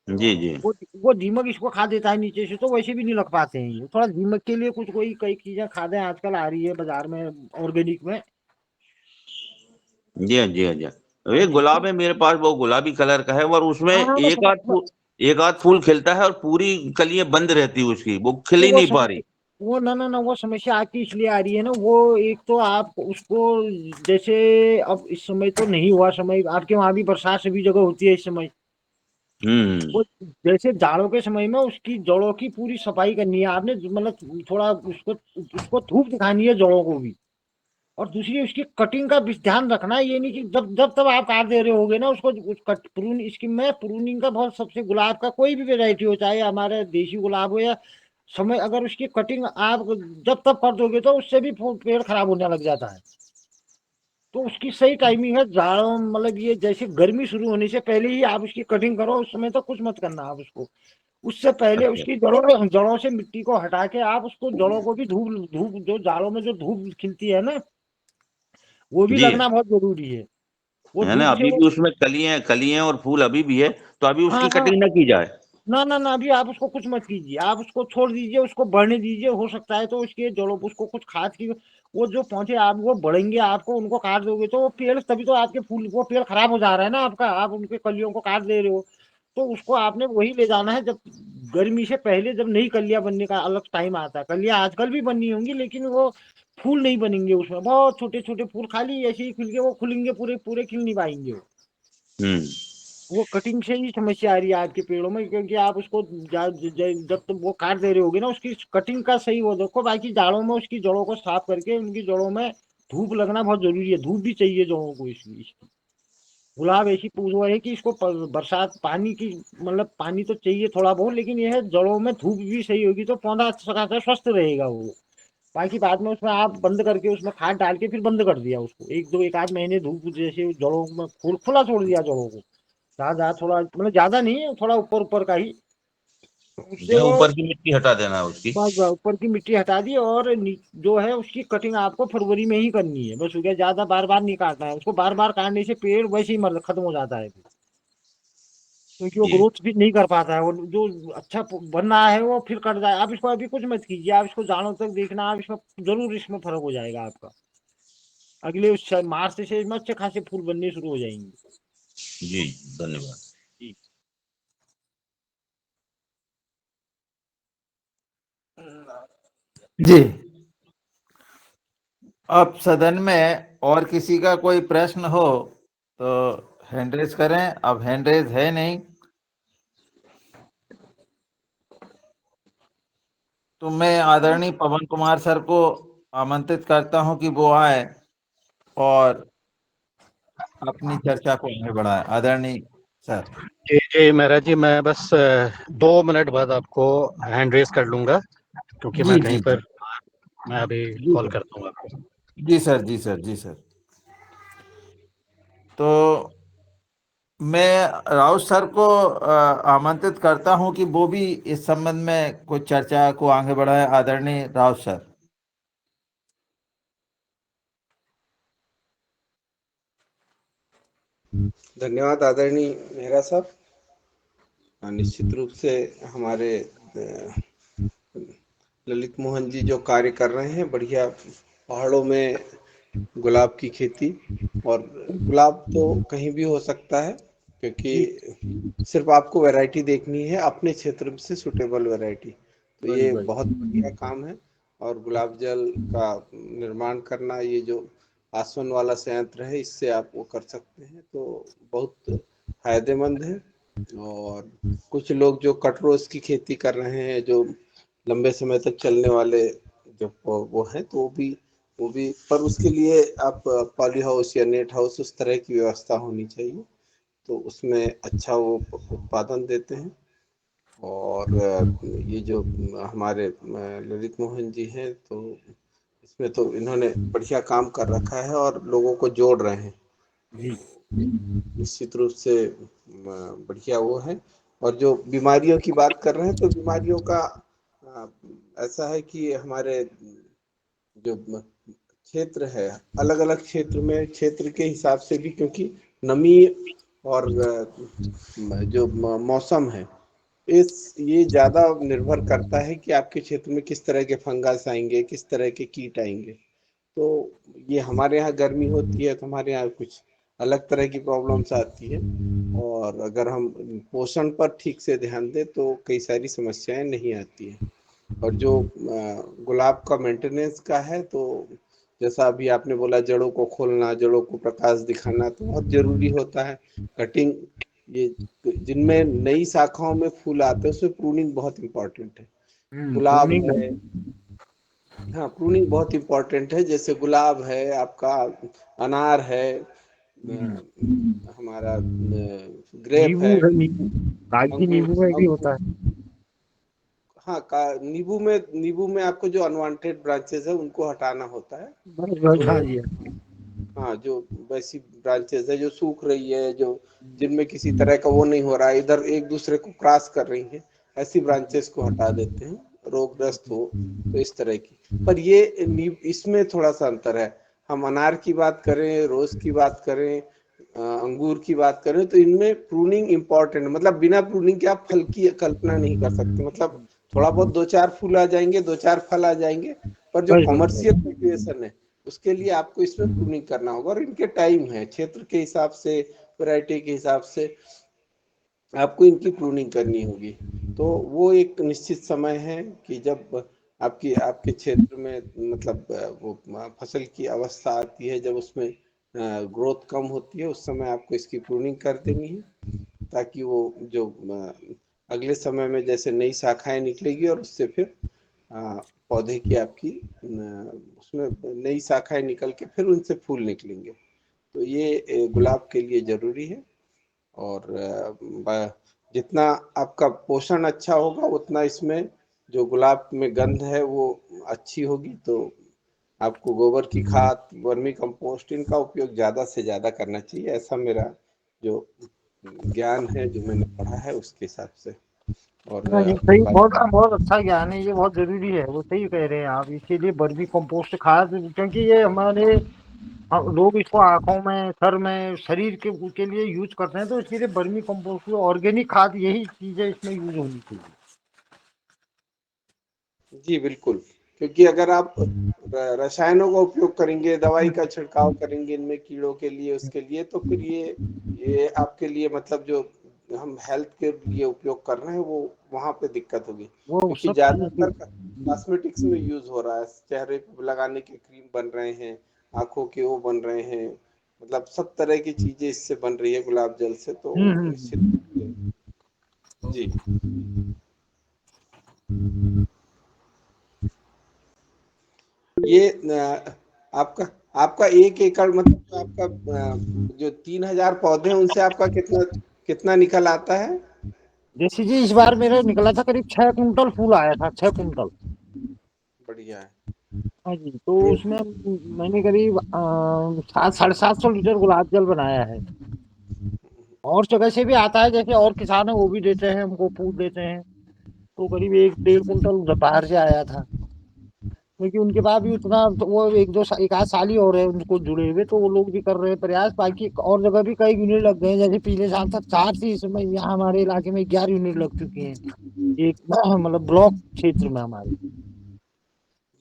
जी जी। वो दीमक इसको खा देता है नीचे से, तो वैसे भी नहीं लग पाते हैं ये। थोड़ा दीमक के लिए कुछ कोई कई चीजें, खादें आजकल आ रही है बाजार में, ऑर्गेनिक में। जी हाँ जी हाँ जी हाँ। हाँ ये जी, गुलाब है मेरे पास, वो गुलाबी कलर का है, और उसमें हाँ हाँ, एक आध फूल खिलता है और पूरी कलियां बंद रहती है उसकी, वो खिल तो ही नहीं पा रही। वो ना ना ना, वो समस्या आपकी इसलिए आ रही है ना। वो एक तो आप उसको जैसे, अब इस समय तो नहीं हुआ समय, आपके वहां भी बरसात सभी जगह होती है इस समय। हम्म। वो जैसे जाड़ों के समय में उसकी जड़ों की पूरी सफाई करनी है आपने, मतलब थोड़ा उसको उसको धूप दिखानी है जड़ों को भी। और दूसरी उसकी कटिंग का भी ध्यान रखना है। ये नहीं कि जब जब तब आप काट दे रहे होगे ना उसको, उस कट प्रून इसकी में प्रूनिंग का बहुत, सबसे गुलाब का कोई भी वेराइटी हो, चाहे हमारे देसी गुलाब हो या समय, अगर उसकी कटिंग आप जब तब कर दोगे तो उससे भी पेड़ खराब होने लग जाता है। तो उसकी सही टाइमिंग है जाड़ों, मतलब ये जैसे गर्मी शुरू होने से पहले ही आप उसकी कटिंग करो। उस समय तो कुछ मत करना आप उसको। उससे पहले अच्छा। उसकी जड़ों जड़ों से मिट्टी को हटा के आप उसको, जड़ों को भी धूप, जो जाड़ों में जो धूप खिलती है ना, वो भी जी। लगना बहुत जरूरी है। वो है ना, धूप से अभी वो, भी उसमें कलियां कलियां और फूल अभी भी है, तो अभी हाँ उसकी हाँ, कटिंग ना की जाए। ना ना ना, अभी आप उसको कुछ मत कीजिए। आप उसको छोड़ दीजिए, उसको बढ़ने दीजिए। हो सकता है तो उसके जड़ों, उसको कुछ खाद की, वो जो पौधे आप वो बढ़ेंगे, आपको उनको काट दोगे तो वो पेड़, तभी तो आपके फूल, वो पेड़ खराब हो जा रहा है ना आपका। आप उनके कलियों को काट दे रहे हो। तो उसको आपने वही ले जाना है जब गर्मी से पहले, जब नई कलियां बनने का अलग टाइम आता है। कलियां आजकल भी बननी होंगी, लेकिन वो फूल नहीं बनेंगे उसमें। बहुत छोटे छोटे फूल खाली ऐसे ही खिल के वो खुलेंगे, पूरे पूरे खिल नहीं पाएंगे वो। हम्म। वो कटिंग से ही समस्या आ रही है आपके पेड़ों में। क्योंकि आप उसको जब तक वो काट दे रहे होगे ना, उसकी कटिंग का सही वो देखो। बाकी जाड़ों में उसकी जड़ों को साफ करके, उनकी जड़ों में धूप लगना बहुत जरूरी है। धूप भी चाहिए जड़ों को इसकी। गुलाब ऐसी वो है कि इसको बरसात पानी की, मतलब पानी तो चाहिए थोड़ा बहुत, लेकिन यह है जड़ों में धूप भी सही होगी तो पौधा अच्छा खासा स्वस्थ रहेगा वो। बाकी बाद में उसमें आप बंद करके, उसमें खाद डाल के फिर बंद कर दिया उसको, एक आध महीने धूप, जैसे जड़ों में फूल खुला छोड़ दिया जड़ों को, ज्यादा थोड़ा मतलब ज्यादा नहीं है, थोड़ा ऊपर ऊपर का ही, उससे जो वो ऊपर की मिट्टी हटा देना है उसकी। बस बस ऊपर की मिट्टी हटा दी, और जो है उसकी कटिंग आपको फरवरी में ही करनी है बस, हो गया। ज्यादा बार बार नहीं काटना है उसको, बार बार काटने से पेड़ वैसे ही मर खत्म हो जाता है, क्योंकि वो जी ग्रोथ भी नहीं कर पाता है, वो जो अच्छा बन रहा है वो फिर कट जाए। आप इसको अभी कुछ मत कीजिए, आप इसको जाड़ों तक देखना, आप इसमें जरूर इसमें फर्क हो जाएगा आपका। अगले उस मार्च से में अच्छे खासे फूल बनने शुरू हो जाएंगे। जी, धन्यवाद। जी। जी, अब सदन में और किसी का कोई प्रश्न हो तो हैंड रेज करें। अब हैंड रेज है नहीं, तो मैं आदरणीय पवन कुमार सर को आमंत्रित करता हूं कि वो आए और अपनी चर्चा को आगे बढ़ाएं। आदरणीय सर। जी जी महाराज जी, मैं बस 2 मिनट बाद आपको हैंड रेस कर लूंगा, क्योंकि जी मैं जी कहीं जी पर, मैं अभी जी कॉल सर, करता हूँ आपको। जी सर, जी सर, जी सर। तो मैं राउत सर को आमंत्रित करता हूं कि वो भी इस संबंध में कुछ चर्चा को आगे बढ़ाएं। आदरणीय राउत सर। धन्यवाद आदरणीय मेहरा साहब। निश्चित रूप से हमारे ललित मोहन जी जो कार्य कर रहे हैं, बढ़िया पहाड़ों में गुलाब की खेती, और गुलाब तो कहीं भी हो सकता है, क्योंकि सिर्फ आपको वैरायटी देखनी है अपने क्षेत्र से सुटेबल वैरायटी। तो बस ये बस बहुत बढ़िया काम है। और गुलाब जल का निर्माण करना, ये जो आसवन वाला संयंत्र है, इससे आप वो कर सकते हैं, तो बहुत फायदेमंद है। और कुछ लोग जो कटरोज की खेती कर रहे हैं, जो लंबे समय तक चलने वाले जो वो हैं, तो वो भी पर उसके लिए आप पॉली हाउस या नेट हाउस उस तरह की व्यवस्था होनी चाहिए, तो उसमें अच्छा वो उत्पादन देते हैं। और ये जो हमारे ललित मोहन जी हैं, तो इसमें तो इन्होंने बढ़िया काम कर रखा है और लोगों को जोड़ रहे हैं, जी निश्चित रूप से बढ़िया वो है। और जो बीमारियों की बात कर रहे हैं, तो बीमारियों का अ, ऐसा है कि हमारे जो क्षेत्र है, अलग अलग क्षेत्र में क्षेत्र के हिसाब से भी, क्योंकि नमी और जो मौसम है, ये ज्यादा निर्भर करता है कि आपके क्षेत्र में किस तरह के फंगस आएंगे, किस तरह के कीट आएंगे। तो ये हमारे यहाँ गर्मी होती है, तो हमारे यहाँ कुछ अलग तरह की प्रॉब्लम्स आती है। और अगर हम पोषण पर ठीक से ध्यान दें, तो कई सारी समस्याएं नहीं आती है। और जो गुलाब का मेंटेनेंस का है, तो जैसा अभी आपने बोला, जड़ों को खोलना, जड़ों को प्रकाश दिखाना तो बहुत जरूरी होता है। कटिंग, ये जिनमें नई शाखाओं में फूल आते हैं, उसमें प्रूनिंग बहुत इम्पोर्टेंट है। गुलाब pruning है, हाँ, प्रूनिंग बहुत इम्पोर्टेंट है। जैसे गुलाब है आपका, अनार है, हमारा ग्रेप नींबू है, है, नींबू कागजी अंगूर नींबू में भी अंगूर होता है। हाँ, का नींबू में आपको जो अनवांटेड ब्रांचेस है, उनको हटाना होता है। बस बस, हाँ तो जी। हाँ, जो वैसी ब्रांचेस है जो सूख रही है, जो जिनमें किसी तरह का वो नहीं हो रहा है, इधर एक दूसरे को क्रॉस कर रही है, ऐसी ब्रांचेस को हटा देते हैं, रोगग्रस्त हो तो इस तरह की। पर ये इसमें थोड़ा सा अंतर है। हम अनार की बात करें, रोज की बात करें, अंगूर की बात करें, तो इनमें प्रूनिंग इम्पोर्टेंट, मतलब बिना प्रूनिंग के आप फल की कल्पना नहीं कर सकते। मतलब थोड़ा बहुत 2-4 फूल आ जाएंगे, 2-4 फल आ जाएंगे, पर जो बस बस बस। कॉमर्शियल कल्टीवेशन है, उसके लिए आपको इसमें प्रूनिंग करना होगा। और इनके टाइम है, क्षेत्र के हिसाब से, वैरायटी के हिसाब से आपको इनकी प्रूनिंग करनी होगी। तो वो एक निश्चित समय है कि जब आपके क्षेत्र में, मतलब वो फसल की अवस्था आती है, जब उसमें ग्रोथ कम होती है, उस समय आपको इसकी प्रूनिंग कर देनी है, ताकि वो जो अगले समय में जैसे नई शाखाएं निकलेगी, और उससे फिर पौधे की आपकी उसमें नई शाखाएं निकल के फिर उनसे फूल निकलेंगे। तो ये गुलाब के लिए जरूरी है। और जितना आपका पोषण अच्छा होगा, उतना इसमें जो गुलाब में गंध है वो अच्छी होगी। तो आपको गोबर की खाद, वर्मी कंपोस्ट, इनका उपयोग ज्यादा से ज्यादा करना चाहिए, ऐसा मेरा जो ज्ञान है जो मैंने पढ़ा है उसके हिसाब से। और हाँ जी, सही, बहुत बाकी बहुत अच्छा ज्ञान है, ये बहुत जरूरी है, वो सही कह रहे हैं आप। इसके लिए वर्मी कंपोस्ट खाद, क्योंकि ये हमारे लोग इसको आंखों में, सर में, शरीर के लिए यूज करते हैं, तो इसके लिए वर्मी कंपोस्ट, ऑर्गेनिक खाद, यही चीजें इसमें यूज होनी चाहिए। जी बिल्कुल, क्योंकि अगर आप रसायनों का उपयोग करेंगे, दवाई का छिड़काव करेंगे इनमें कीड़ों के लिए, उसके लिए, तो फिर ये आपके लिए मतलब जो हम हेल्थ के लिए उपयोग कर रहे हैं वो वहां पे दिक्कत होगी, वो क्योंकि सब ज्यादातर कॉस्मेटिक्स में यूज हो रहा है, चेहरे पे लगाने के क्रीम बन रहे हैं, आंखों के वो बन रहे हैं, मतलब सब तरह की चीजें इससे बन रही है गुलाब जल से, तो निश्चित रूप से जी। ये आपका आपका 1 एकड़ मतलब जो आपका जो 3000 पौधे हैं उनसे आपका कितना कितना निकल आता है? जैसे जी इस बार मेरा निकला था करीब 6 कुंटल फूल आया था, 6 कुंटल। बढ़िया है। हाँ जी, तो ये उसमें मैंने करीब 700-750 लीटर गुलाब जल बनाया है। और जगह से भी आता है, जैसे और किसान है वो भी देते हैं, हमको फूल देते हैं, तो करीब 1-1.5 कुंटल बाहर से आया था। क्योंकि उनके बाद भी उतना, तो वो एक आध साल ही और है उनको जुड़े हुए, तो वो लोग भी कर रहे हैं प्रयास। बाकी और जगह भी कई यूनिट लग गए हैं, जैसे पिछले साल तक 4 थी, इस समय यहाँ हमारे इलाके में 11 यूनिट लग चुकी हैं, एक मतलब ब्लॉक क्षेत्र में हमारे।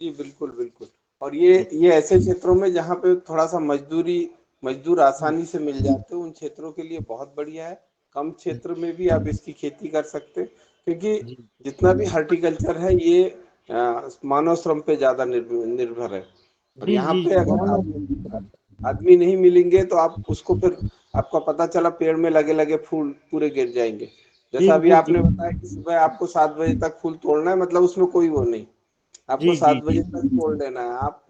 जी बिल्कुल बिल्कुल। और ये ऐसे क्षेत्रों में जहाँ पे थोड़ा सा मजदूर आसानी से मिल जाते हैं, उन क्षेत्रों के लिए बहुत बढ़िया है। कम क्षेत्र में भी आप इसकी खेती कर सकते हैं, क्योंकि जितना भी हॉर्टिकल्चर है ये मानव श्रम पे ज्यादा निर्भर है। और जी यहाँ जी पे जी, अगर आदमी नहीं मिलेंगे तो आप उसको फिर आपका पता चला पेड़ में लगे लगे फूल पूरे गिर जाएंगे। जैसा अभी बिल्कुल जी आपने बताया कि सुबह आपको 7 बजे तक फूल तोड़ना है, मतलब उसमें कोई वो नहीं, आपको जी जी 7 जी। बजे तक तोड़ लेना है, आप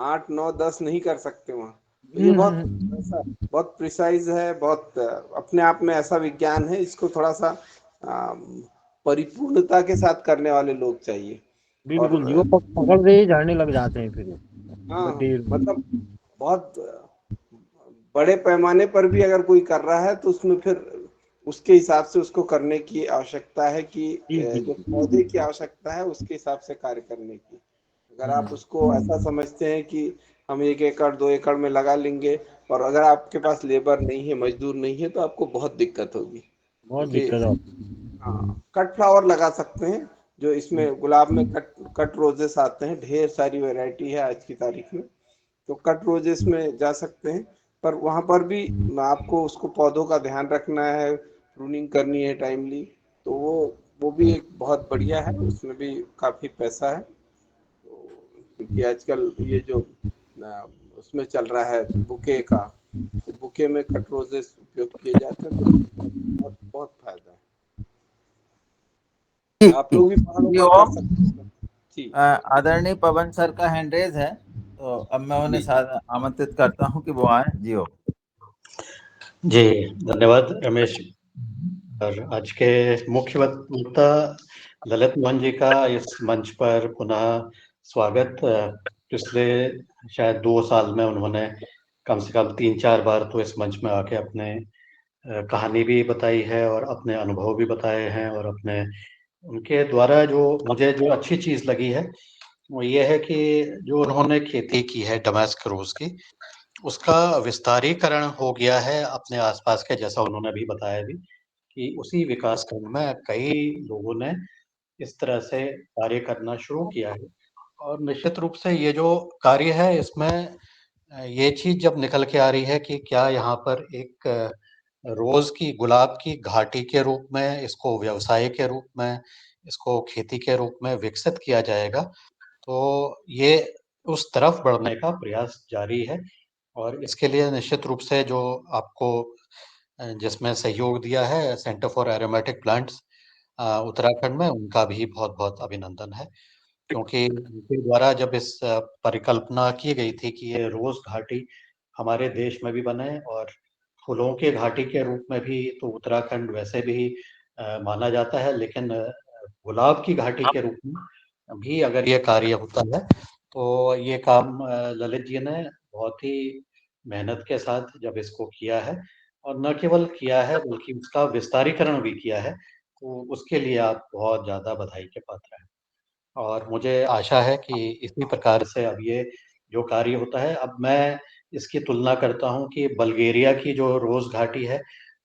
8 9 10 नहीं कर सकते वहाँ। तो ये बहुत ऐसा बहुत प्रिसाइज है, बहुत अपने आप में ऐसा विज्ञान है, इसको थोड़ा सा परिपूर्णता के साथ करने वाले लोग चाहिए। और बिल्कुल जी, वो पकड़ रहे ही झड़ने लग जाते हैं फिर हाँ, गड्ढे। मतलब बहुत बड़े पैमाने पर भी अगर कोई कर रहा है तो उसमें फिर उसके हिसाब से उसको करने की आवश्यकता है कि जी जी जो पौधे की आवश्यकता है उसके हिसाब से कार्य करने की। अगर आप उसको ऐसा समझते हैं कि हम 1 एकड़ 2 एकड़ में लगा लेंगे, और अगर आपके पास लेबर नहीं है, मजदूर नहीं है, तो आपको बहुत दिक्कत होगी, बहुत क्योंकि दिक्कत आती हाँ कट फ्लावर लगा सकते हैं, जो इसमें गुलाब में कट रोजेस आते हैं, ढेर सारी वैरायटी है आज की तारीख में, तो कट रोजेस में जा सकते हैं। पर वहां पर भी आपको उसको पौधों का ध्यान रखना है, प्रूनिंग करनी है टाइमली, तो वो भी एक बहुत बढ़िया है, उसमें भी काफी पैसा है। तो क्योंकि आजकल ये जो आ, उसमें चल रहा है बुके का, तो बुके में कट रोजेस उपयोग किए जाते हैं, तो बहुत बहुत बहुत फायदा है। है। आप लोग भी पहाड़ों जी पर कर ओम, सकते हैं जी। आदरणीय पवन सर का हैंड रेज है, तो अब मैं उन्हें जी आमंत्रित करता हूं कि वो आए। जी ओम। जी, धन्यवाद रमेश। और आज के मुख्य वक्ता ललित मोहन जी का इस मंच पर पुनः स्वागत। पिछले शायद 2 साल में उन्होंने कम से कम 3-4 बार तो इस मंच में आके अपने कहानी भी बताई है और अपने अनुभव भी बताए हैं, और अपने उनके द्वारा जो मुझे जो अच्छी चीज़ लगी है वो ये है कि जो उन्होंने खेती की है डमास्क रोज की, उसका विस्तारीकरण हो गया है अपने आसपास के, जैसा उन्होंने अभी बताया भी कि उसी विकास खंड में कई लोगों ने इस तरह से कार्य करना शुरू किया है। और निश्चित रूप से ये जो कार्य है इसमें ये चीज़ जब निकल के आ रही है कि क्या यहाँ पर एक रोज की गुलाब की घाटी के रूप में, इसको व्यवसाय के रूप में, इसको खेती के रूप में विकसित किया जाएगा, तो ये उस तरफ बढ़ने का प्रयास जारी है। और इसके लिए निश्चित रूप से जो आपको जिसमें सहयोग दिया है centre for aromatic plants Uttarakhand में, उनका भी बहुत-बहुत अभिनंदन है। क्योंकि उनके द्वारा जब इस परिकल्पना की गई थी कि ये रोज़ घाटी हमारे देश में भी बने, और फूलों के घाटी के रूप में भी तो उत्तराखंड वैसे भी माना जाता है, लेकिन गुलाब की घाटी के रूप में भी अगर ये कार्य होता है, तो ये काम ललित जी ने बहुत ही मेहनत के साथ जब इसको किया है, और न केवल किया है बल्कि उसका विस्तारीकरण भी किया है, तो उसके लिए आप बहुत ज़्यादा बधाई के पात्र हैं। और मुझे आशा है कि इसी प्रकार से अब ये जो कार्य होता है, अब मैं इसकी तुलना करता हूँ कि बल्गेरिया की जो रोज़ घाटी है,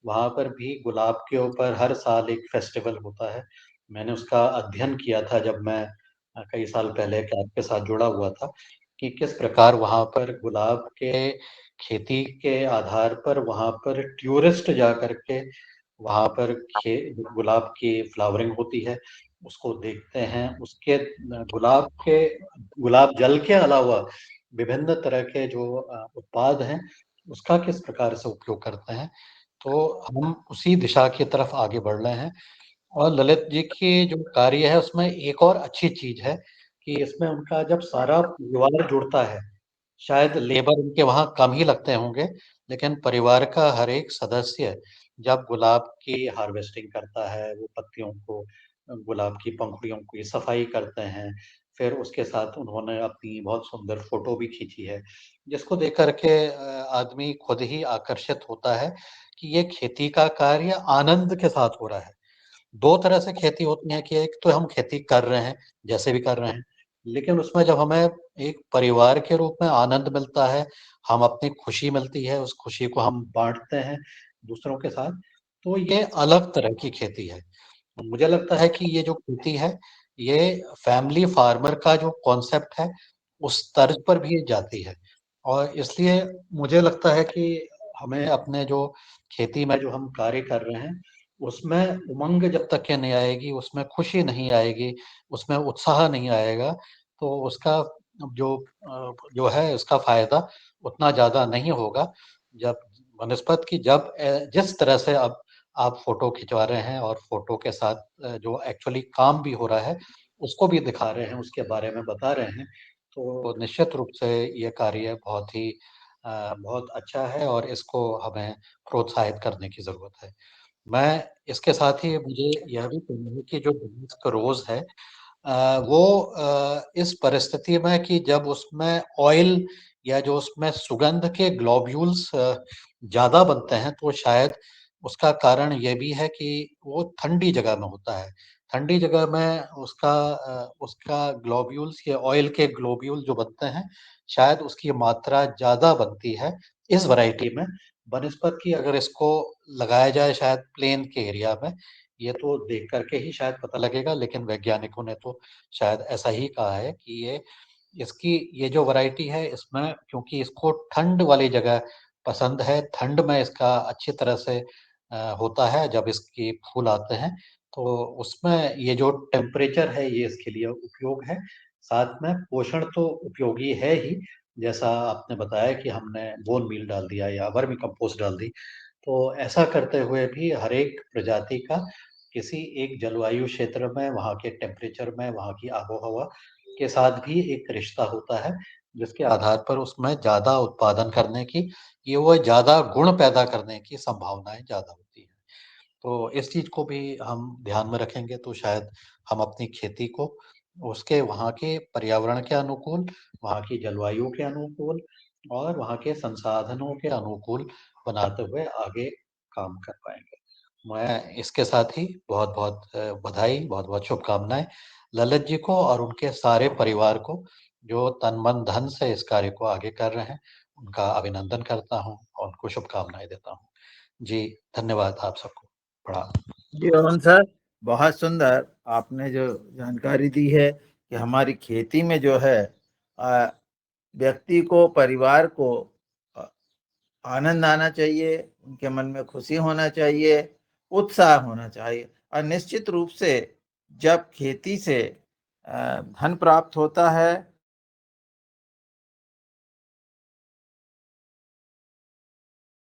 वहाँ पर भी गुलाब के ऊपर हर साल एक फेस्टिवल होता है। मैंने उसका अध्ययन किया था जब मैं कई साल पहले कैंप के साथ जुड़ा हुआ था, कि किस प्रकार वहाँ पर गुलाब के खेती के आधार पर वहाँ पर टूरिस्ट जाकर के वहाँ पर गुलाब की फ्लावरिंग होती है, उसको देखते हैं। उसके गुलाब जल के अलावा विभिन्न तरह के जो उत्पाद हैं, उसका किस प्रकार से उपयोग करते हैं। तो हम उसी दिशा की तरफ आगे बढ़ रहे हैं। और ललित जी की जो कार्य है उसमें एक और अच्छी चीज़ है कि इसमें उनका जब सारा परिवार जुड़ता है, शायद लेबर उनके वहाँ कम ही लगते होंगे, लेकिन परिवार का हर एक सदस्य जब गुलाब की हार्वेस्टिंग करता है, वो पत्तियों को, गुलाब की पंखुड़ियों की सफाई करते हैं, फिर उसके साथ उन्होंने अपनी बहुत सुंदर फ़ोटो भी खींची है, जिसको देख कर के आदमी खुद ही आकर्षित होता है कि ये खेती का कार्य आनंद के साथ हो रहा है। 2 तरह से खेती होती है कि एक तो हम खेती कर रहे हैं, जैसे भी कर रहे हैं, लेकिन उसमें जब हमें एक परिवार के रूप में आनंद मिलता है, हम अपनी खुशी मिलती है, उस खुशी को हम बाँटते हैं दूसरों के साथ, तो ये अलग तरह की खेती है। मुझे लगता है कि ये जो खेती है, ये फैमिली फार्मर का जो कॉन्सेप्ट है, उस तर्ज पर भी ये जाती है। और इसलिए मुझे लगता है कि हमें अपने जो खेती में जो हम कार्य कर रहे हैं, उसमें उमंग जब तक के नहीं आएगी, उसमें खुशी नहीं आएगी, उसमें उत्साह नहीं आएगा, तो उसका जो है उसका फ़ायदा उतना ज़्यादा नहीं होगा। जब बनस्पत की जिस तरह से अब आप फ़ोटो खिंचवा रहे हैं और फ़ोटो के साथ जो एक्चुअली काम भी हो रहा है, उसको भी दिखा रहे हैं, उसके बारे में बता रहे हैं, तो निश्चित रूप से ये कार्य बहुत अच्छा है और इसको हमें प्रोत्साहित करने की ज़रूरत है। मैं इसके साथ ही मुझे यह भी कहना है कि जो दमास्क रोज़ है वो इस परिस्थिति में कि जब उसमें ऑयल या जो उसमें सुगंध के ग्लोब्यूल्स ज़्यादा बनते हैं, तो शायद उसका कारण ये भी है कि वो ठंडी जगह में होता है। ठंडी जगह में उसका ग्लोब्यूल्स या ऑयल के ग्लोब्यूल जो बनते हैं, शायद उसकी मात्रा ज़्यादा बनती है इस वैरायटी में, बनिस्पत कि अगर इसको लगाया जाए शायद प्लेन के एरिया में, ये तो देख कर के ही शायद पता लगेगा, लेकिन वैज्ञानिकों ने तो शायद ऐसा ही कहा है कि ये जो वैरायटी है इसमें क्योंकि इसको ठंड वाली जगह पसंद है, ठंड में इसका अच्छी तरह से होता है जब इसके फूल आते हैं, तो उसमें ये जो टेम्परेचर है ये इसके लिए उपयोग है। साथ में पोषण तो उपयोगी है ही, जैसा आपने बताया कि हमने बोन मील डाल दिया या वर्मी कंपोस्ट डाल दी, तो ऐसा करते हुए भी हर एक प्रजाति का किसी एक जलवायु क्षेत्र में, वहाँ के टेम्परेचर में, वहाँ की आबो-हवा के साथ भी एक रिश्ता होता है, जिसके आधार पर उसमें ज़्यादा उत्पादन करने की, ये वो ज़्यादा गुण पैदा करने की संभावनाएँ ज़्यादा होती हैं। तो इस चीज़ को भी हम ध्यान में रखेंगे तो शायद हम अपनी खेती को उसके वहाँ के पर्यावरण के अनुकूल, वहाँ की जलवायु के अनुकूल और वहाँ के संसाधनों के अनुकूल बनाते हुए आगे काम कर पाएँगे। मैं इसके साथ ही बहुत-बहुत बधाई, बहुत-बहुत शुभकामनाएँ ललित जी को और उनके सारे परिवार को, जो तन, मन, धन से इस कार्य को आगे कर रहे हैं। उनका अभिनंदन करता हूँ और उनको शुभकामनाएँ देता हूँ। जी, धन्यवाद आप सबको। प्रणाम। जी रोहन सर, बहुत सुंदर आपने जो जानकारी दी है कि हमारी खेती में जो है व्यक्ति को, परिवार को आनंद आना चाहिए, उनके मन में खुशी होना चाहिए, उत्साह होना चाहिए और निश्चित रूप से जब खेती से धन प्राप्त होता है,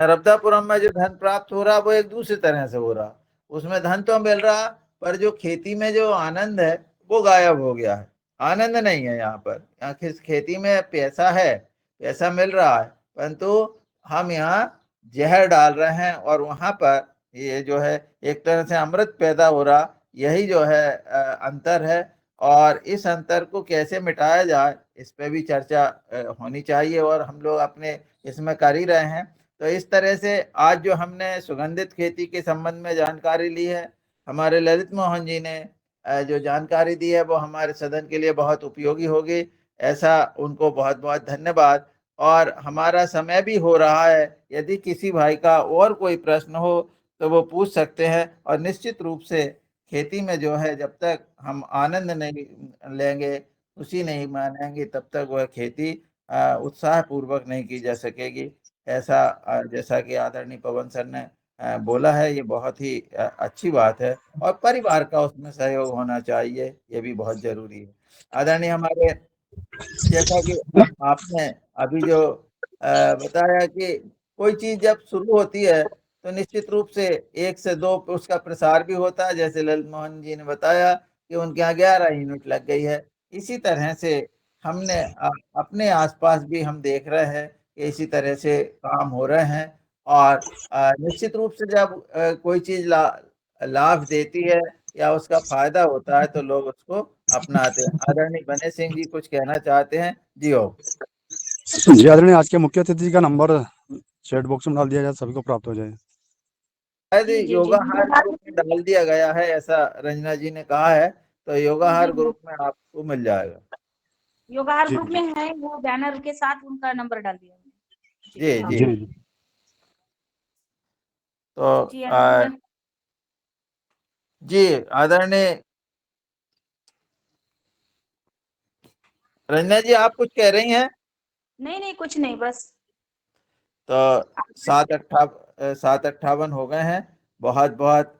नर्मदापुरम में जो धन प्राप्त हो रहा वो एक दूसरी तरह से हो रहा, उसमें धन तो मिल रहा पर जो खेती में जो आनंद है वो गायब हो गया है। आनंद नहीं है यहाँ पर। यहाँ खेती में पैसा है, पैसा मिल रहा है, परंतु हम यहाँ जहर डाल रहे हैं और वहां पर ये जो है एक तरह से अमृत पैदा हो रहा, यही जो है अंतर है। और इस अंतर को कैसे मिटाया जाए इस पे भी चर्चा होनी चाहिए और हम लोग अपने इसमें कर ही रहे हैं। तो इस तरह से आज जो हमने सुगंधित खेती के संबंध में जानकारी ली है, हमारे ललित मोहन जी ने जो जानकारी दी है वो हमारे सदन के लिए बहुत उपयोगी होगी। ऐसा उनको बहुत बहुत धन्यवाद। और हमारा समय भी हो रहा है, यदि किसी भाई का और कोई प्रश्न हो तो वो पूछ सकते हैं। और निश्चित रूप से खेती में जो है, जब तक हम आनंद नहीं लेंगे, खुशी नहीं मानेंगे, तब तक वह खेती उत्साह पूर्वक नहीं की जा सकेगी। ऐसा जैसा कि आदरणीय पवन सर ने बोला है, ये बहुत ही अच्छी बात है। और परिवार का उसमें सहयोग होना चाहिए, ये भी बहुत जरूरी है। आदरणीय हमारे, जैसा कि आपने अभी जो बताया कि कोई चीज जब शुरू होती है तो निश्चित रूप से 1 से 2 पे उसका प्रसार भी होता है। जैसे ललित मोहन जी ने बताया कि उनके यहाँ 11 यूनिट लग गई है। इसी तरह से हमने अपने आसपास भी हम देख रहे हैं कि इसी तरह से काम हो रहे हैं। और निश्चित रूप से जब कोई चीज लाभ देती है या उसका फायदा होता है तो लोग उसको अपनाते हैं। आदरणीय बने सिंह जी कुछ कहना चाहते हैं? जी हो। जी आदरणीय, आज के मुख्य अतिथि का नंबर चैट बॉक्स में डाल दिया जाए, सभी को प्राप्त हो जाए। शायद जी जी जी योगाहार ग्रुप में डाल दिया गया है, ऐसा रंजना जी ने कहा है, तो योगाहार जी ग्रुप में आपको मिल जाएगा। योगाहार जी ग्रुप में है, वो बैनर के साथ उनका नंबर डाल दिया हमने। जी हाँ। जी। जी जी। तो जी आदरणीय। जी आदरणीय रंजना जी, आप कुछ कह रही हैं? नहीं नहीं, कुछ नहीं, बस तो 7:58 हो गए हैं। बहुत बहुत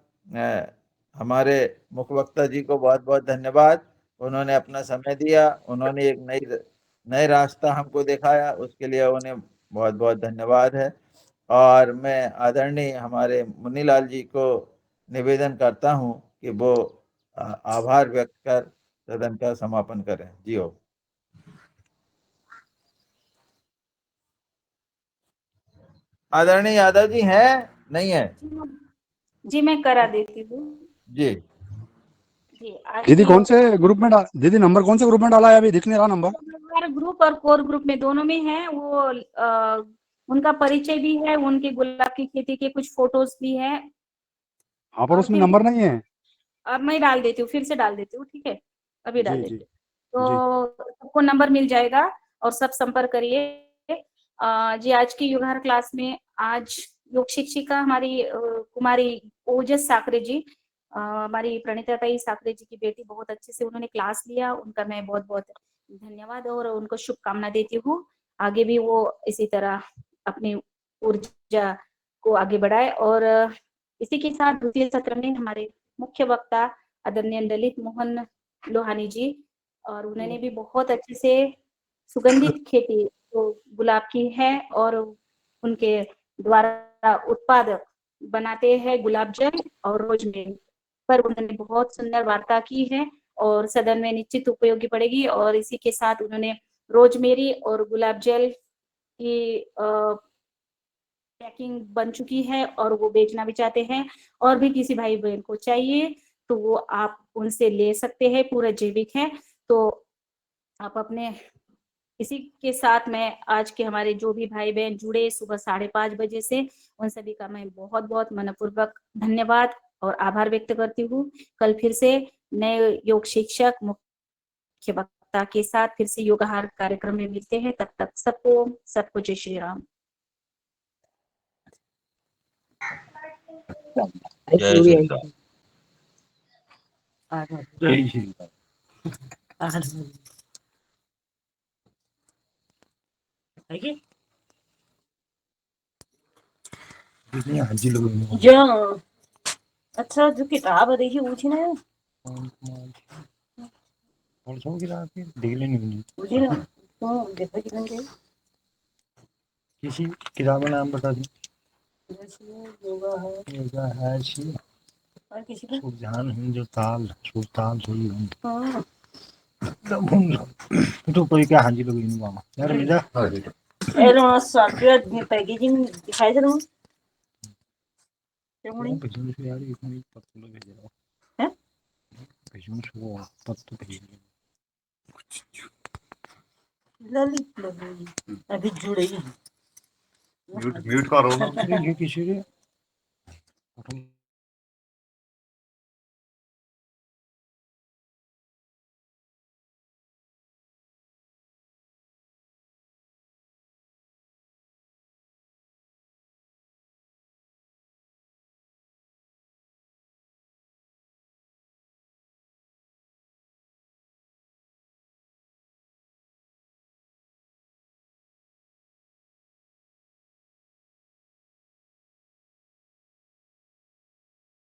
हमारे मुख्य वक्ता जी को बहुत बहुत धन्यवाद। उन्होंने अपना समय दिया, उन्होंने एक नए रास्ता हमको दिखाया, उसके लिए उन्हें बहुत बहुत धन्यवाद है। और मैं आदरणीय हमारे मुन्नीलाल जी को निवेदन करता हूं कि वो आभार व्यक्त कर सदन का समापन करें। जी हो। आदरणीय यादव जी हैं? नहीं है? जी मैं करा देती हूँ। जी जी आज दीदी की कौन से ग्रुप में दीदी नंबर कौन से ग्रुप में डाला है? अभी दिख नहीं रहा नंबर। हमारे ग्रुप और कोर ग्रुप में दोनों में है वो। उनका परिचय भी है, उनके गुलाब की खेती के कुछ फोटोज भी है। हाँ, पर और उसमें फिर नंबर नहीं है। अब मैं डाल देती हूँ, फिर से डाल देती हूँ, ठीक है, अभी डाल जी जी देती हूँ। जी। तो सबको नंबर मिल जाएगा और सब संपर्क करिए। जी आज की योगाहार क्लास में आज योग शिक्षिका हमारी कुमारी ओजस साकरे जी, हमारी प्रणिताताई साकरे जी की बेटी, बहुत अच्छे से उन्होंने क्लास लिया। उनका मैं बहुत बहुत धन्यवाद और उनको शुभकामना देती हूँ। आगे भी वो इसी तरह अपनी ऊर्जा को आगे बढ़ाए। और इसी के साथ द्वितीय सत्र में हमारे मुख्य वक्ता आदरणीय ललित मोहन लोहानी जी, और उन्होंने भी बहुत अच्छे से सुगंधित खेती जो गुलाब की है और उनके द्वारा उत्पाद बनाते हैं गुलाब जल और रोजमेरी, पर उन्होंने बहुत सुंदर वार्ता की है और सदन में निश्चित उपयोगी पड़ेगी। और इसी के साथ उन्होंने रोजमेरी और गुलाब जल की पैकिंग बन चुकी है और वो बेचना भी चाहते हैं, और भी किसी भाई बहन को चाहिए तो वो आप उनसे ले सकते हैं, पूरा जैविक है। तो आप अपने, इसी के साथ मैं आज के हमारे जो भी भाई बहन जुड़े सुबह 5:30 बजे से, उन सभी का मैं बहुत बहुत मनपूर्वक धन्यवाद और आभार व्यक्त करती हूँ। कल फिर से नए योग शिक्षक मुख्य वक्ता के साथ फिर से योगाहार कार्यक्रम में मिलते हैं। तब तक सबको जय श्री राम। जय श्री राम। जय श्री राम। हाजी लोग जो अच्छा जो किताब है देखिए पूछी ना और सो की रात में देख लेनी होनी पूछी ना, तो देखो कितने किसी किताब का नाम बता दी। योगा है शी और किसी का सुरजान हम जो ताल सुरताल सोई हम हाँ तब हम तो कोई क्या हाजी लोग इन मामा यार मेरा एरो सॉफ्टवेयर पैकेजिंग दिखाई दे रहा है पिछले से यार इसमें पत्तू लगे जा रहा हैं पिछले से वो पत्तू भेज ललित लोग अभी जुड़े ही म्यूट करो ना।